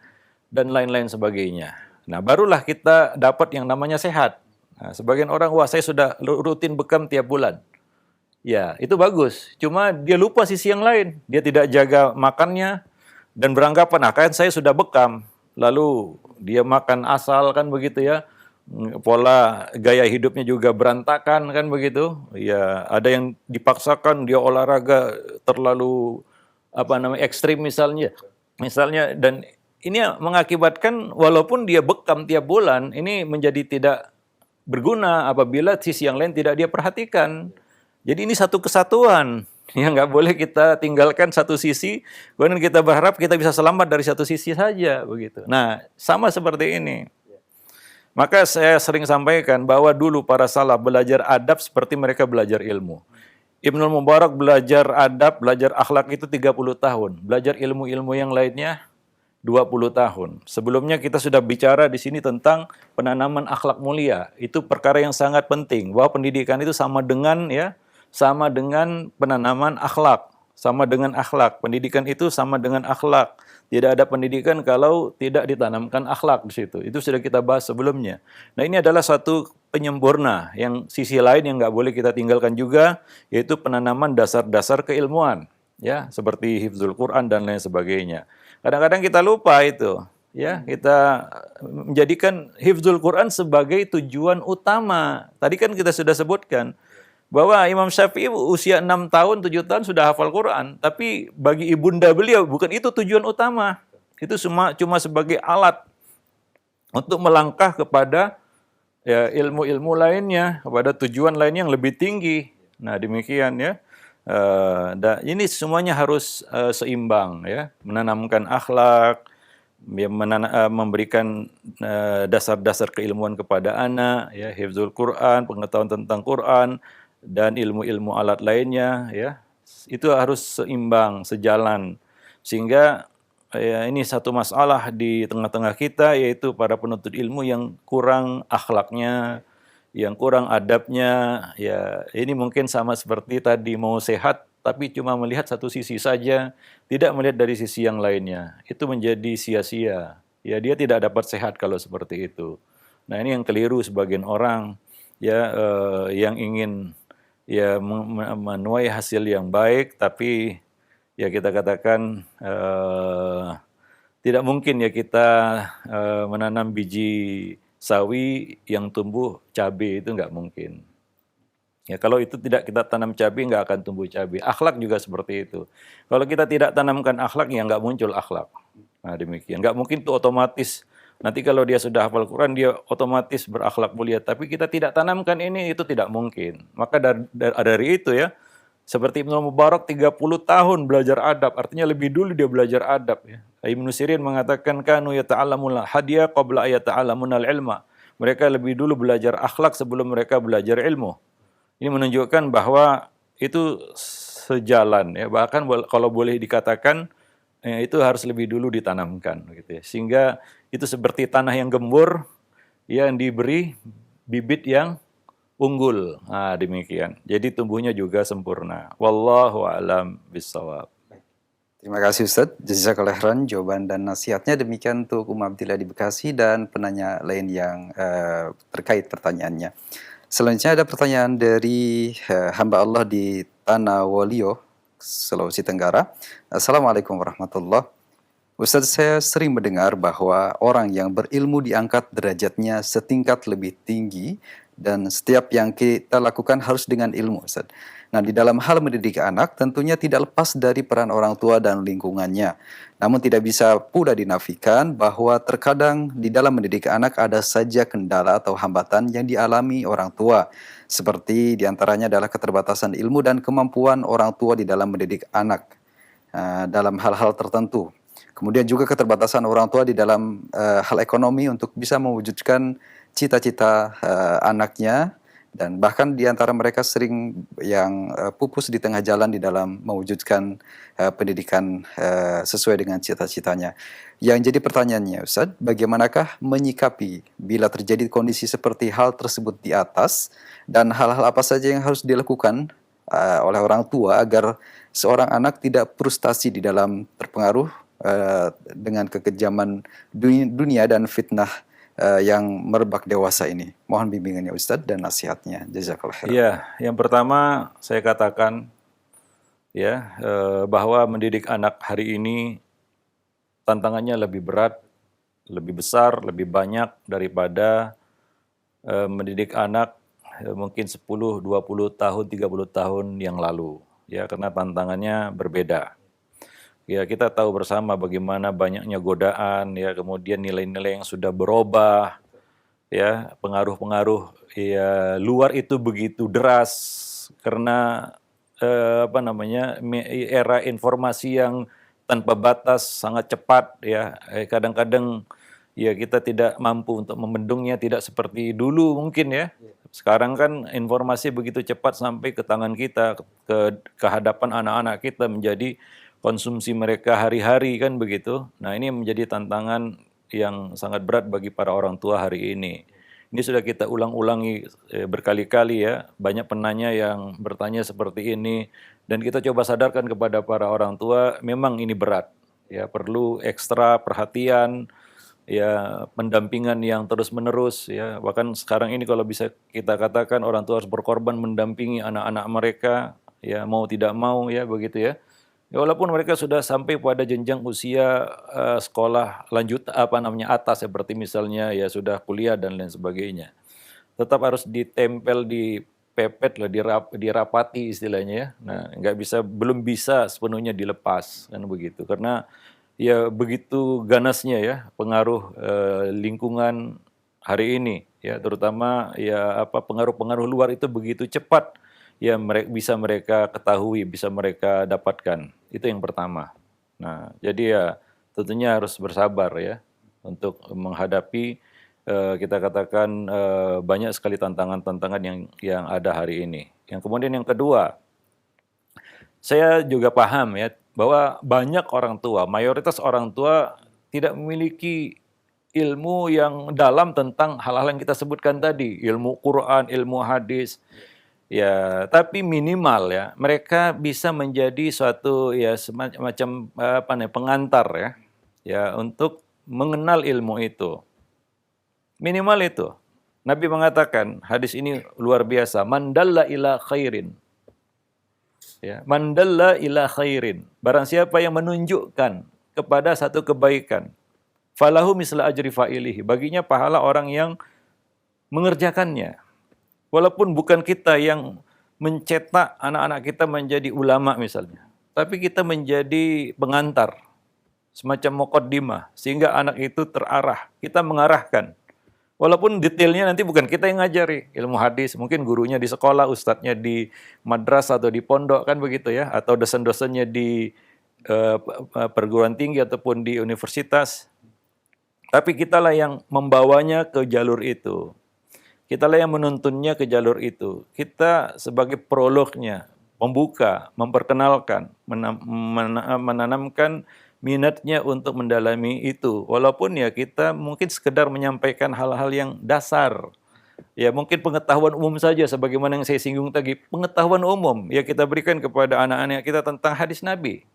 dan lain-lain sebagainya. Nah, barulah kita dapat yang namanya sehat. Nah, sebagian orang, wah saya sudah rutin bekam tiap bulan. Ya, itu bagus. Cuma dia lupa sisi yang lain. Dia tidak jaga makannya dan beranggapan, kan saya sudah bekam. Lalu dia makan asal kan begitu ya. Pola gaya hidupnya juga berantakan kan begitu. Ya, ada yang dipaksakan dia olahraga terlalu ekstrim misalnya. Dan ini mengakibatkan walaupun dia bekam tiap bulan, ini menjadi tidak berguna apabila sisi yang lain tidak dia perhatikan. Jadi ini satu kesatuan, ya nggak boleh kita tinggalkan satu sisi, kemudian kita berharap kita bisa selamat dari satu sisi saja, begitu. Nah, sama seperti ini. Maka saya sering sampaikan bahwa dulu para salaf belajar adab seperti mereka belajar ilmu. Ibnul Mubarak belajar adab, belajar akhlak itu 30 tahun. Belajar ilmu-ilmu yang lainnya 20 tahun. Sebelumnya kita sudah bicara di sini tentang penanaman akhlak mulia. Itu perkara yang sangat penting, bahwa pendidikan itu sama dengan penanaman akhlak, sama dengan akhlak. Pendidikan itu sama dengan akhlak. Tidak ada pendidikan kalau tidak ditanamkan akhlak di situ. Itu sudah kita bahas sebelumnya. Nah, ini adalah satu penyempurna yang sisi lain yang nggak boleh kita tinggalkan juga, yaitu penanaman dasar-dasar keilmuan, ya, seperti hifdzul Quran dan lain sebagainya. Kadang-kadang kita lupa itu, ya, kita menjadikan hifdzul Quran sebagai tujuan utama. Tadi kan kita sudah sebutkan bahwa Imam Syafi'i usia 6 tahun, 7 tahun sudah hafal Quran. Tapi bagi ibunda beliau bukan itu tujuan utama. Itu cuma sebagai alat untuk melangkah kepada ya, ilmu-ilmu lainnya, kepada tujuan lain yang lebih tinggi. Nah, demikian ya. Ini semuanya harus seimbang ya. Menanamkan akhlak, memberikan dasar-dasar keilmuan kepada anak, ya, hifdzul Quran, pengetahuan tentang Quran, dan ilmu-ilmu alat lainnya, ya, itu harus seimbang, sejalan, sehingga ya, ini satu masalah di tengah-tengah kita, yaitu para penuntut ilmu yang kurang akhlaknya, yang kurang adabnya. Ya, ini mungkin sama seperti tadi, mau sehat tapi cuma melihat satu sisi saja, tidak melihat dari sisi yang lainnya, itu menjadi sia-sia. Ya, dia tidak dapat sehat kalau seperti itu. Nah, ini yang keliru sebagian orang, ya, yang ingin ya menuai hasil yang baik, tapi ya kita katakan tidak mungkin ya kita menanam biji sawi yang tumbuh cabai, itu nggak mungkin. Ya, kalau itu tidak kita tanam cabai, nggak akan tumbuh cabai. Akhlak juga seperti itu. Kalau kita tidak tanamkan akhlak, ya nggak muncul akhlak. Nah, demikian. Nggak mungkin itu otomatis. Nanti kalau dia sudah hafal Quran, dia otomatis berakhlak mulia. Tapi kita tidak tanamkan ini, itu tidak mungkin. Maka dari itu ya, seperti Ibnu Mubarak 30 tahun belajar adab. Artinya lebih dulu dia belajar adab. Ya. Ibnu Sirin mengatakan, kanu yata'allamuna hadiah qabla yata'allamuna al-ilma. Mereka lebih dulu belajar akhlak sebelum mereka belajar ilmu. Ini menunjukkan bahwa itu sejalan ya, bahkan kalau boleh dikatakan itu harus lebih dulu ditanamkan gitu ya. Sehingga itu seperti tanah yang gembur yang diberi bibit yang unggul. Nah, demikian. Jadi tumbuhnya juga sempurna. Wallahu a'lam bishawab. Terima kasih Ustadz, jazakallahu khairan jawaban dan nasihatnya. Demikian untuk Abdillah di Bekasi dan penanya lain yang terkait pertanyaannya. Selanjutnya ada pertanyaan dari hamba Allah di Tanah Wolio, Sulawesi Tenggara. Assalamualaikum warahmatullahi wabarakatuh. Ustadz, saya sering mendengar bahwa orang yang berilmu diangkat derajatnya setingkat lebih tinggi dan setiap yang kita lakukan harus dengan ilmu, Ustadz. Nah, di dalam hal mendidik anak tentunya tidak lepas dari peran orang tua dan lingkungannya. Namun tidak bisa pula dinafikan bahwa terkadang di dalam mendidik anak ada saja kendala atau hambatan yang dialami orang tua. Seperti diantaranya adalah keterbatasan ilmu dan kemampuan orang tua di dalam mendidik anak dalam hal-hal tertentu. Kemudian juga keterbatasan orang tua di dalam hal ekonomi untuk bisa mewujudkan cita-cita anaknya. Dan bahkan di antara mereka sering yang pupus di tengah jalan di dalam mewujudkan pendidikan sesuai dengan cita-citanya. Yang jadi pertanyaannya Ustadz, bagaimanakah menyikapi bila terjadi kondisi seperti hal tersebut di atas dan hal-hal apa saja yang harus dilakukan oleh orang tua agar seorang anak tidak frustasi di dalam terpengaruh dengan kekejaman dunia dan fitnah yang merebak dewasa ini. Mohon bimbingannya Ustadz dan nasihatnya. Jazakallah khairan. Iya, yang pertama saya katakan ya bahwa mendidik anak hari ini tantangannya lebih berat, lebih besar, lebih banyak daripada mendidik anak mungkin 10, 20 tahun, 30 tahun yang lalu. Ya, karena tantangannya berbeda. Ya, kita tahu bersama bagaimana banyaknya godaan, ya, kemudian nilai-nilai yang sudah berubah, ya, pengaruh-pengaruh ya luar itu begitu deras karena era informasi yang tanpa batas sangat cepat, ya. Kadang-kadang ya kita tidak mampu untuk membendungnya, tidak seperti dulu mungkin ya. Sekarang kan informasi begitu cepat sampai ke tangan kita, ke hadapan anak-anak kita, menjadi konsumsi mereka hari-hari kan begitu. Nah, ini menjadi tantangan yang sangat berat bagi para orang tua hari ini. Ini sudah kita ulang-ulangi berkali-kali ya. Banyak penanya yang bertanya seperti ini dan kita coba sadarkan kepada para orang tua memang ini berat. Ya, perlu ekstra perhatian, ya, pendampingan yang terus-menerus ya. Bahkan sekarang ini kalau bisa kita katakan orang tua harus berkorban mendampingi anak-anak mereka ya, mau tidak mau ya begitu ya. Ya, walaupun mereka sudah sampai pada jenjang usia sekolah lanjut atas seperti misalnya ya sudah kuliah dan lain sebagainya, tetap harus ditempel, dipepet lah, dirapati istilahnya ya. Nah, belum bisa sepenuhnya dilepas kan begitu, karena ya begitu ganasnya ya pengaruh lingkungan hari ini ya, terutama ya pengaruh-pengaruh luar itu begitu cepat. Ya, bisa mereka ketahui, bisa mereka dapatkan. Itu yang pertama. Nah, jadi ya tentunya harus bersabar ya untuk menghadapi kita katakan banyak sekali tantangan-tantangan yang ada hari ini. Yang kemudian yang kedua, saya juga paham ya bahwa banyak orang tua, mayoritas orang tua tidak memiliki ilmu yang dalam tentang hal-hal yang kita sebutkan tadi, ilmu Quran, ilmu hadis. Ya, tapi minimal ya mereka bisa menjadi suatu ya semacam pengantar ya, ya untuk mengenal ilmu itu. Minimal itu. Nabi mengatakan, hadis ini luar biasa, man dalla ila khairin. Ya, man dalla ila khairin. Barang siapa yang menunjukkan kepada satu kebaikan, falahu misla ajri fa'ilihi. Baginya pahala orang yang mengerjakannya. Walaupun bukan kita yang mencetak anak-anak kita menjadi ulama misalnya. Tapi kita menjadi pengantar, semacam muqaddimah, sehingga anak itu terarah. Kita mengarahkan. Walaupun detailnya nanti bukan kita yang ngajari ilmu hadis, mungkin gurunya di sekolah, ustadznya di madrasah atau di pondok kan begitu ya, atau dosen-dosennya di perguruan tinggi ataupun di universitas. Tapi kitalah yang membawanya ke jalur itu. Kitalah yang menuntunnya ke jalur itu. Kita sebagai prolognya, membuka, memperkenalkan, menanamkan minatnya untuk mendalami itu. Walaupun ya kita mungkin sekedar menyampaikan hal-hal yang dasar. Ya mungkin pengetahuan umum saja sebagaimana yang saya singgung tadi. Pengetahuan umum ya kita berikan kepada anak-anak kita tentang hadis Nabi.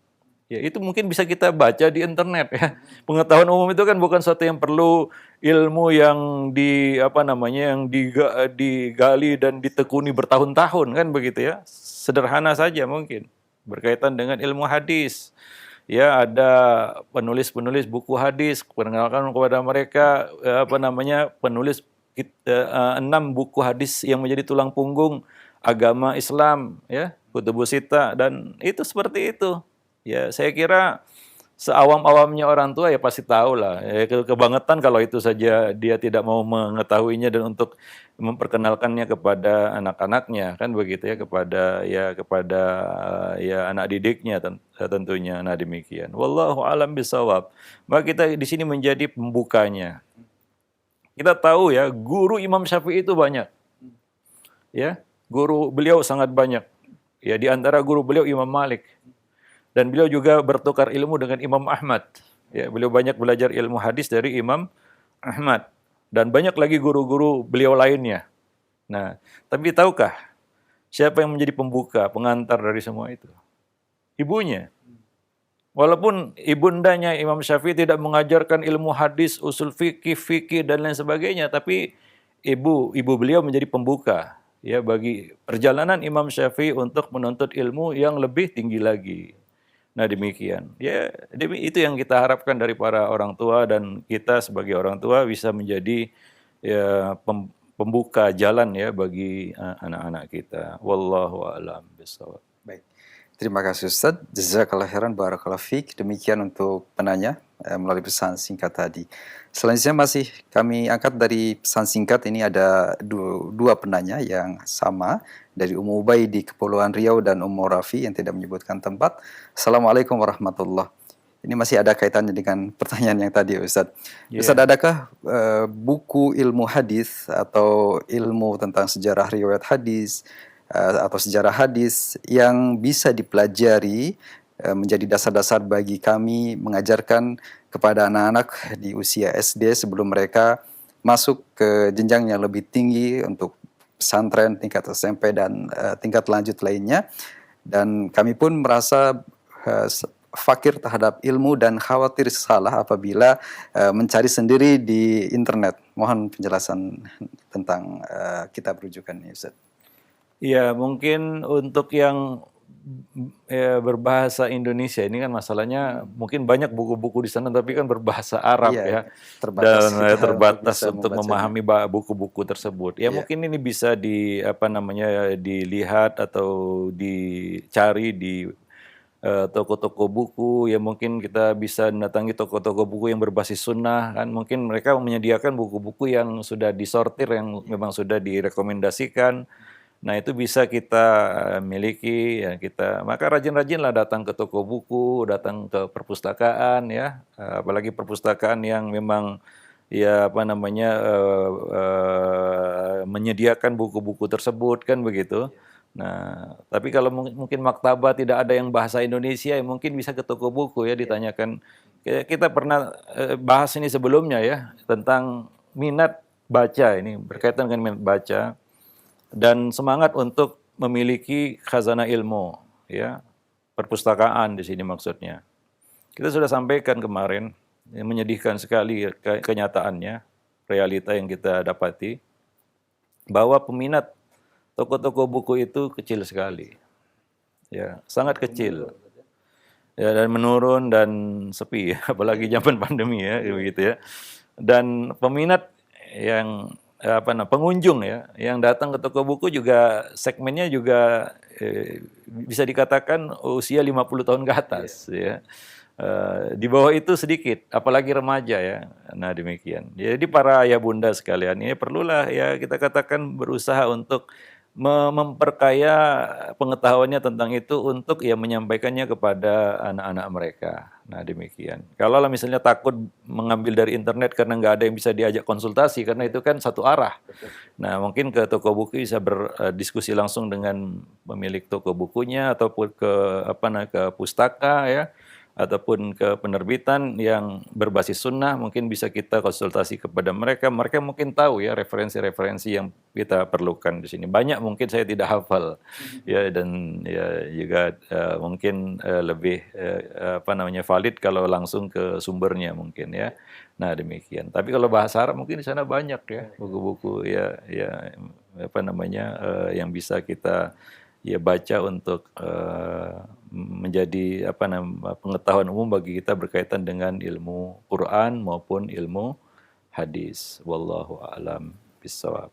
Ya itu mungkin bisa kita baca di internet ya. Pengetahuan umum itu kan bukan sesuatu yang perlu ilmu yang digali dan ditekuni bertahun-tahun kan begitu ya. Sederhana saja mungkin berkaitan dengan ilmu hadis. Ya ada penulis-penulis buku hadis, perkenalkan kepada mereka penulis 6 buku hadis yang menjadi tulang punggung agama Islam ya, Kutubus Sittah, dan itu seperti itu. Ya, saya kira seawam-awamnya orang tua ya pasti tahu lah. Ya, kebangetan kalau itu saja dia tidak mau mengetahuinya dan untuk memperkenalkannya kepada anak-anaknya kan begitu ya, kepada anak didiknya tentunya. Nah demikian. Wallahu alam bisawab. Maka kita di sini menjadi pembukanya. Kita tahu ya, guru Imam Syafi'i itu banyak. Ya, guru beliau sangat banyak. Ya, di antara guru beliau Imam Malik. Dan beliau juga bertukar ilmu dengan Imam Ahmad. Ya, beliau banyak belajar ilmu hadis dari Imam Ahmad. Dan banyak lagi guru-guru beliau lainnya. Nah, tapi tahukah siapa yang menjadi pembuka, pengantar dari semua itu? Ibunya. Walaupun ibundanya Imam Syafi'i tidak mengajarkan ilmu hadis, usul fikih dan lain sebagainya, tapi ibu beliau menjadi pembuka ya bagi perjalanan Imam Syafi'i untuk menuntut ilmu yang lebih tinggi lagi. Nah demikian. Ya, itu yang kita harapkan dari para orang tua, dan kita sebagai orang tua bisa menjadi ya pembuka jalan ya bagi anak-anak kita. Wallahu a'lam bishawab. Baik. Terima kasih Ustaz. Jazakallah khairan, barakallahu fiik. Demikian untuk penanya melalui pesan singkat tadi. Selanjutnya masih kami angkat dari pesan singkat. Ini ada dua penanya yang sama, dari Ummu Ubay di Kepulauan Riau dan Ummu Rafi yang tidak menyebutkan tempat. Assalamualaikum warahmatullahi. Ini masih ada kaitannya dengan pertanyaan yang tadi Ustaz. Yeah. Ustaz, adakah buku ilmu hadis atau ilmu tentang sejarah riwayat hadis atau sejarah hadis yang bisa dipelajari menjadi dasar-dasar bagi kami mengajarkan kepada anak-anak di usia SD sebelum mereka masuk ke jenjang yang lebih tinggi untuk pesantren, tingkat SMP dan tingkat lanjut lainnya. Dan kami pun merasa fakir terhadap ilmu dan khawatir salah apabila mencari sendiri di internet. Mohon penjelasan tentang kitab rujukan ini, Ustaz. Ya, mungkin untuk yang berbahasa Indonesia ini kan masalahnya mungkin banyak buku-buku di sana tapi kan berbahasa Arab ya, terbatas untuk memahami buku-buku tersebut. Ya mungkin ini bisa dilihat atau dicari di toko-toko buku. Ya mungkin kita bisa mendatangi toko-toko buku yang berbasis sunnah kan, mungkin mereka menyediakan buku-buku yang sudah disortir, yang memang sudah direkomendasikan. Nah itu bisa kita miliki ya, maka rajin-rajinlah datang ke toko buku, datang ke perpustakaan ya, apalagi perpustakaan yang memang ya menyediakan buku-buku tersebut kan begitu. Nah tapi kalau mungkin maktabah tidak ada yang bahasa Indonesia, ya mungkin bisa ke toko buku ya, ditanyakan. Kita pernah bahas ini sebelumnya ya, tentang minat baca, ini berkaitan dengan minat baca dan semangat untuk memiliki khazanah ilmu ya, perpustakaan di sini maksudnya. Kita sudah sampaikan kemarin, menyedihkan sekali kenyataannya, realita yang kita dapati, bahwa peminat toko-toko buku itu kecil sekali. Ya, sangat kecil. Ya, dan menurun dan sepi, apalagi zaman pandemi ya, begitu ya. Dan peminat yang pengunjung ya yang datang ke toko buku juga segmennya juga bisa dikatakan usia 50 tahun ke atas ya. Di bawah itu sedikit, apalagi remaja ya. Nah demikian. Jadi para ayah bunda sekalian ini perlulah ya kita katakan berusaha untuk memperkaya pengetahuannya tentang itu untuk ya menyampaikannya kepada anak-anak mereka. Nah demikian. Kalau misalnya takut mengambil dari internet karena nggak ada yang bisa diajak konsultasi karena itu kan satu arah. Nah mungkin ke toko buku bisa berdiskusi langsung dengan pemilik toko bukunya ataupun ke pustaka ya ataupun ke penerbitan yang berbasis sunnah mungkin bisa kita konsultasi kepada mereka. Mereka mungkin tahu ya referensi-referensi yang kita perlukan di sini. Banyak mungkin saya tidak hafal ya dan ya juga mungkin lebih valid kalau langsung ke sumbernya mungkin ya. Nah demikian. Tapi kalau bahasa Arab mungkin di sana banyak ya buku-buku yang bisa kita ya baca untuk menjadi pengetahuan umum bagi kita berkaitan dengan ilmu Quran maupun ilmu hadis. Wallahu a'lam bishawab.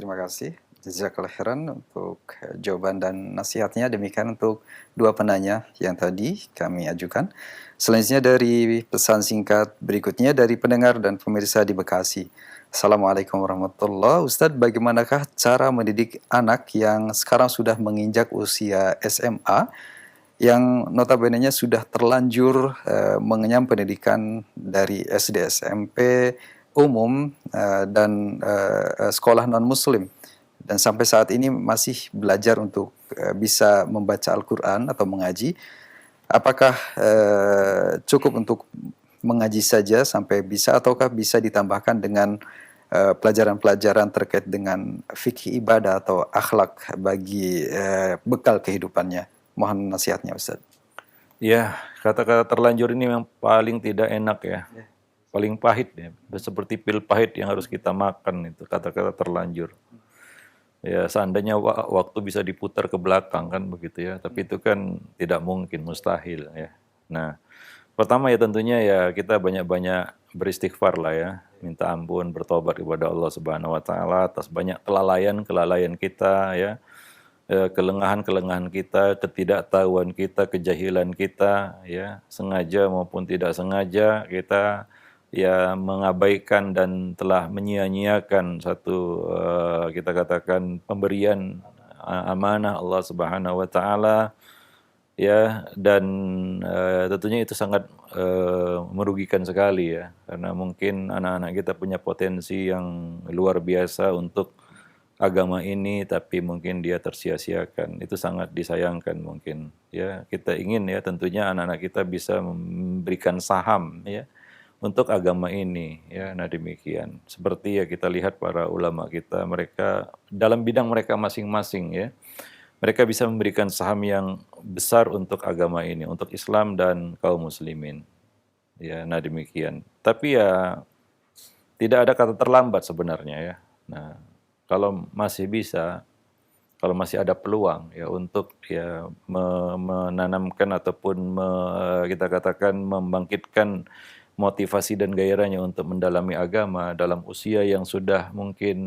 Terima kasih. Jazakallah khairan untuk jawaban dan nasihatnya. Demikian untuk dua penanya yang tadi kami ajukan. Selanjutnya dari pesan singkat berikutnya dari pendengar dan pemirsa di Bekasi. Assalamualaikum warahmatullahi wabarakatuh. Ustadz, bagaimanakah cara mendidik anak yang sekarang sudah menginjak usia SMA yang notabene-nya sudah terlanjur mengenyam pendidikan dari SD, SMP, umum dan sekolah non-muslim dan sampai saat ini masih belajar untuk bisa membaca Al-Quran atau mengaji. Apakah cukup untuk mengaji saja sampai bisa ataukah bisa ditambahkan dengan pelajaran-pelajaran terkait dengan fikih ibadah atau akhlak bagi bekal kehidupannya? Mohon nasihatnya Ustaz. Ya, kata-kata terlanjur ini yang paling tidak enak ya. Paling pahit ya. Seperti pil pahit yang harus kita makan itu kata-kata terlanjur. Ya, seandainya waktu bisa diputar ke belakang kan begitu ya, tapi itu kan tidak mungkin, mustahil ya. Nah, pertama ya tentunya ya kita banyak-banyak beristighfar lah ya, minta ampun, bertobat kepada Allah Subhanahu wa taala atas banyak kelalaian kita ya. Kelengahan-kelengahan kita, ketidaktahuan kita, kejahilan kita ya, sengaja maupun tidak sengaja kita ya mengabaikan dan telah menyia-nyiakan satu kita katakan pemberian amanah Allah Subhanahu wa taala ya dan tentunya itu sangat merugikan sekali ya karena mungkin anak-anak kita punya potensi yang luar biasa untuk agama ini tapi mungkin dia tersia-siakan. Itu sangat disayangkan mungkin ya. Kita ingin ya tentunya anak-anak kita bisa memberikan saham ya untuk agama ini ya. Nah demikian. Seperti ya kita lihat para ulama kita, mereka dalam bidang mereka masing-masing ya. Mereka bisa memberikan saham yang besar untuk agama ini, untuk Islam dan kaum muslimin. Ya, nah demikian. Tapi ya tidak ada kata terlambat sebenarnya ya. Nah, kalau masih bisa, kalau masih ada peluang ya untuk ya menanamkan ataupun kita katakan membangkitkan motivasi dan gairahnya untuk mendalami agama dalam usia yang sudah mungkin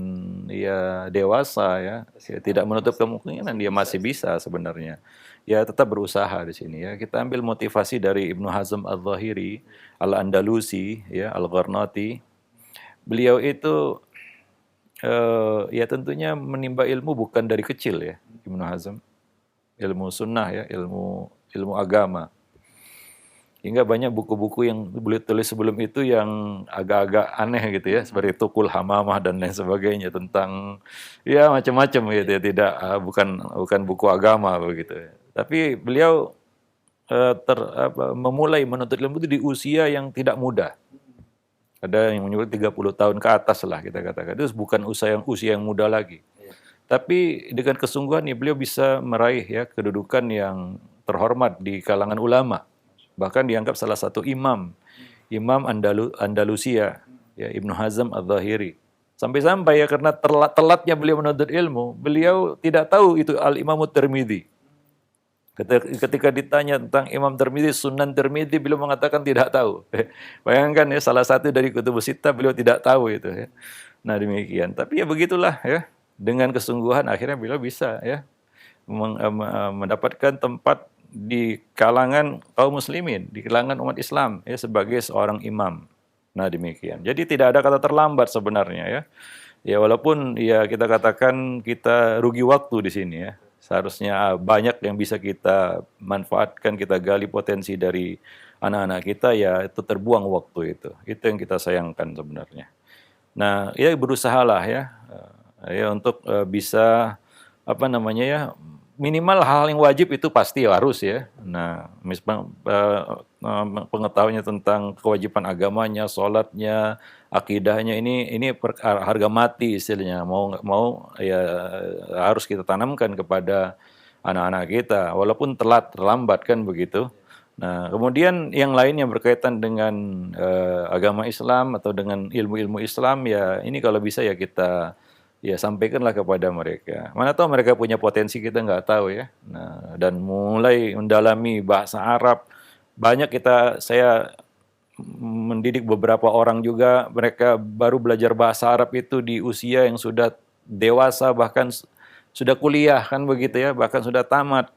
ya dewasa ya tidak menutup kemungkinan dia masih bisa sebenarnya. Ya tetap berusaha di sini ya. Kita ambil motivasi dari Ibnu Hazm Al-Zahiri, Al-Andalusi ya, Al-Gharnati. Beliau itu ya tentunya menimba ilmu bukan dari kecil ya, Ibnu Hazm. Ilmu sunnah ya, ilmu agama. Hingga banyak buku-buku yang beliau tulis sebelum itu yang agak-agak aneh gitu ya, seperti Tukul Hamamah dan lain sebagainya tentang ya macam-macam gitu ya, tidak bukan buku agama begitu. Tapi beliau memulai menuntut ilmu itu di usia yang tidak muda. Ada yang menyebut 30 tahun ke atas lah kita katakan. Itu bukan usia yang muda lagi. Tapi dengan kesungguhan nih beliau bisa meraih ya kedudukan yang terhormat di kalangan ulama. Bahkan dianggap salah satu imam Andalusia, ya Ibnu Hazm Al-Zahiri. Sampai-sampai ya karena telatnya beliau menuntut ilmu, beliau tidak tahu itu Al-Imam Tirmidzi. Ketika ditanya tentang Imam Tirmidzi, Sunan Tirmidzi, beliau mengatakan tidak tahu. Bayangkan ya, salah satu dari kutubus sittah beliau tidak tahu itu ya. Nah demikian. Tapi ya begitulah ya. Dengan kesungguhan akhirnya beliau bisa ya mendapatkan tempat di kalangan kaum muslimin, di kalangan umat Islam ya sebagai seorang imam. Nah demikian. Jadi tidak ada kata terlambat sebenarnya ya. Ya walaupun ya kita katakan kita rugi waktu di sini ya. Seharusnya banyak yang bisa kita manfaatkan, kita gali potensi dari anak-anak kita, ya itu terbuang waktu itu. Itu yang kita sayangkan sebenarnya. Nah, ya berusahalah ya, ya untuk bisa apa namanya ya, minimal hal yang wajib itu pasti harus ya. Nah, misalnya pengetahuannya tentang kewajiban agamanya, sholatnya, akidahnya ini harga mati istilahnya. Mau nggak mau ya harus kita tanamkan kepada anak-anak kita, walaupun telat terlambat kan begitu. Nah, kemudian yang lain yang berkaitan dengan agama Islam atau dengan ilmu-ilmu Islam, ya ini kalau bisa ya kita ya sampaikanlah kepada mereka. Mana tahu mereka punya potensi kita nggak tahu ya. Nah, dan mulai mendalami bahasa Arab. Banyak saya mendidik beberapa orang juga, mereka baru belajar bahasa Arab itu di usia yang sudah dewasa, bahkan sudah kuliah kan begitu ya, bahkan sudah tamat.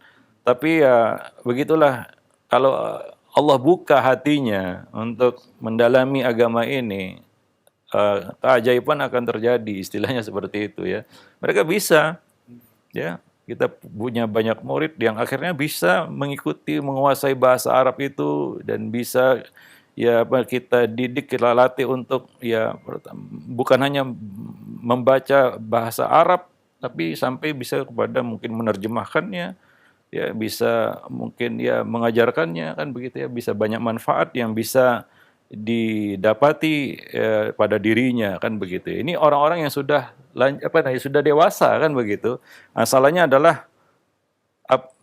Tapi ya begitulah, kalau Allah buka hatinya untuk mendalami agama ini, keajaiban akan terjadi, istilahnya seperti itu ya. Mereka bisa ya, kita punya banyak murid yang akhirnya bisa mengikuti, menguasai bahasa Arab itu, dan bisa ya kita didik, kita latih untuk ya bukan hanya membaca bahasa Arab, tapi sampai bisa kepada mungkin menerjemahkannya, ya bisa mungkin ya mengajarkannya kan begitu ya, bisa banyak manfaat yang bisa didapati pada dirinya kan begitu. Ini orang-orang yang sudah sudah dewasa kan begitu. Masalahnya adalah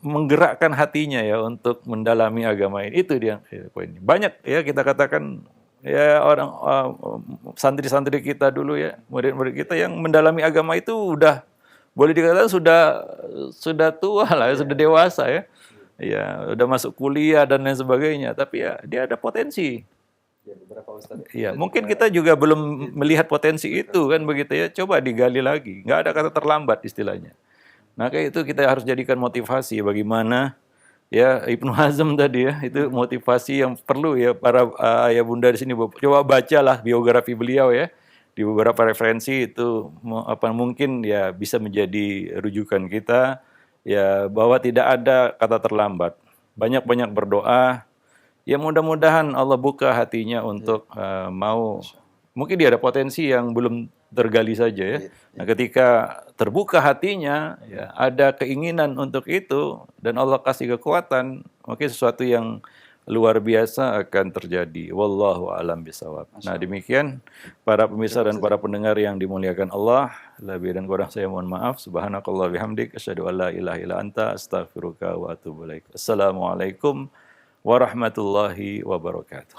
menggerakkan hatinya ya untuk mendalami agama ini. Itu dia poinnya. Banyak ya kita katakan ya orang santri-santri kita dulu ya, murid-murid kita yang mendalami agama itu udah boleh dikatakan sudah tua lah, sudah dewasa ya. Ya, udah masuk kuliah dan lain sebagainya, tapi ya dia ada potensi. Ya, mungkin kita juga belum melihat potensi itu kan begitu ya. Coba digali lagi. Nggak ada kata terlambat istilahnya. Maka itu kita harus jadikan motivasi bagaimana ya Ibnu Hazm tadi ya, itu motivasi yang perlu ya para ayah bunda di sini. Coba bacalah biografi beliau ya. Di beberapa referensi itu mungkin ya bisa menjadi rujukan kita ya, bahwa tidak ada kata terlambat. Banyak-banyak berdoa. Ya mudah-mudahan Allah buka hatinya untuk mau, mungkin dia ada potensi yang belum tergali saja ya. Nah, ketika terbuka hatinya, ya ada keinginan untuk itu dan Allah kasih kekuatan, mungkin sesuatu yang luar biasa akan terjadi. Wallahu a'lam bishawab. Nah, demikian para pemirsa dan para pendengar yang dimuliakan Allah. Lebih dan kurang saya mohon maaf. Subhanakallah bihamdik asyhadu an la ilaha illa anta astaghfiruka wa atubu ilaik. Assalamualaikum warahmatullahi wabarakatuh.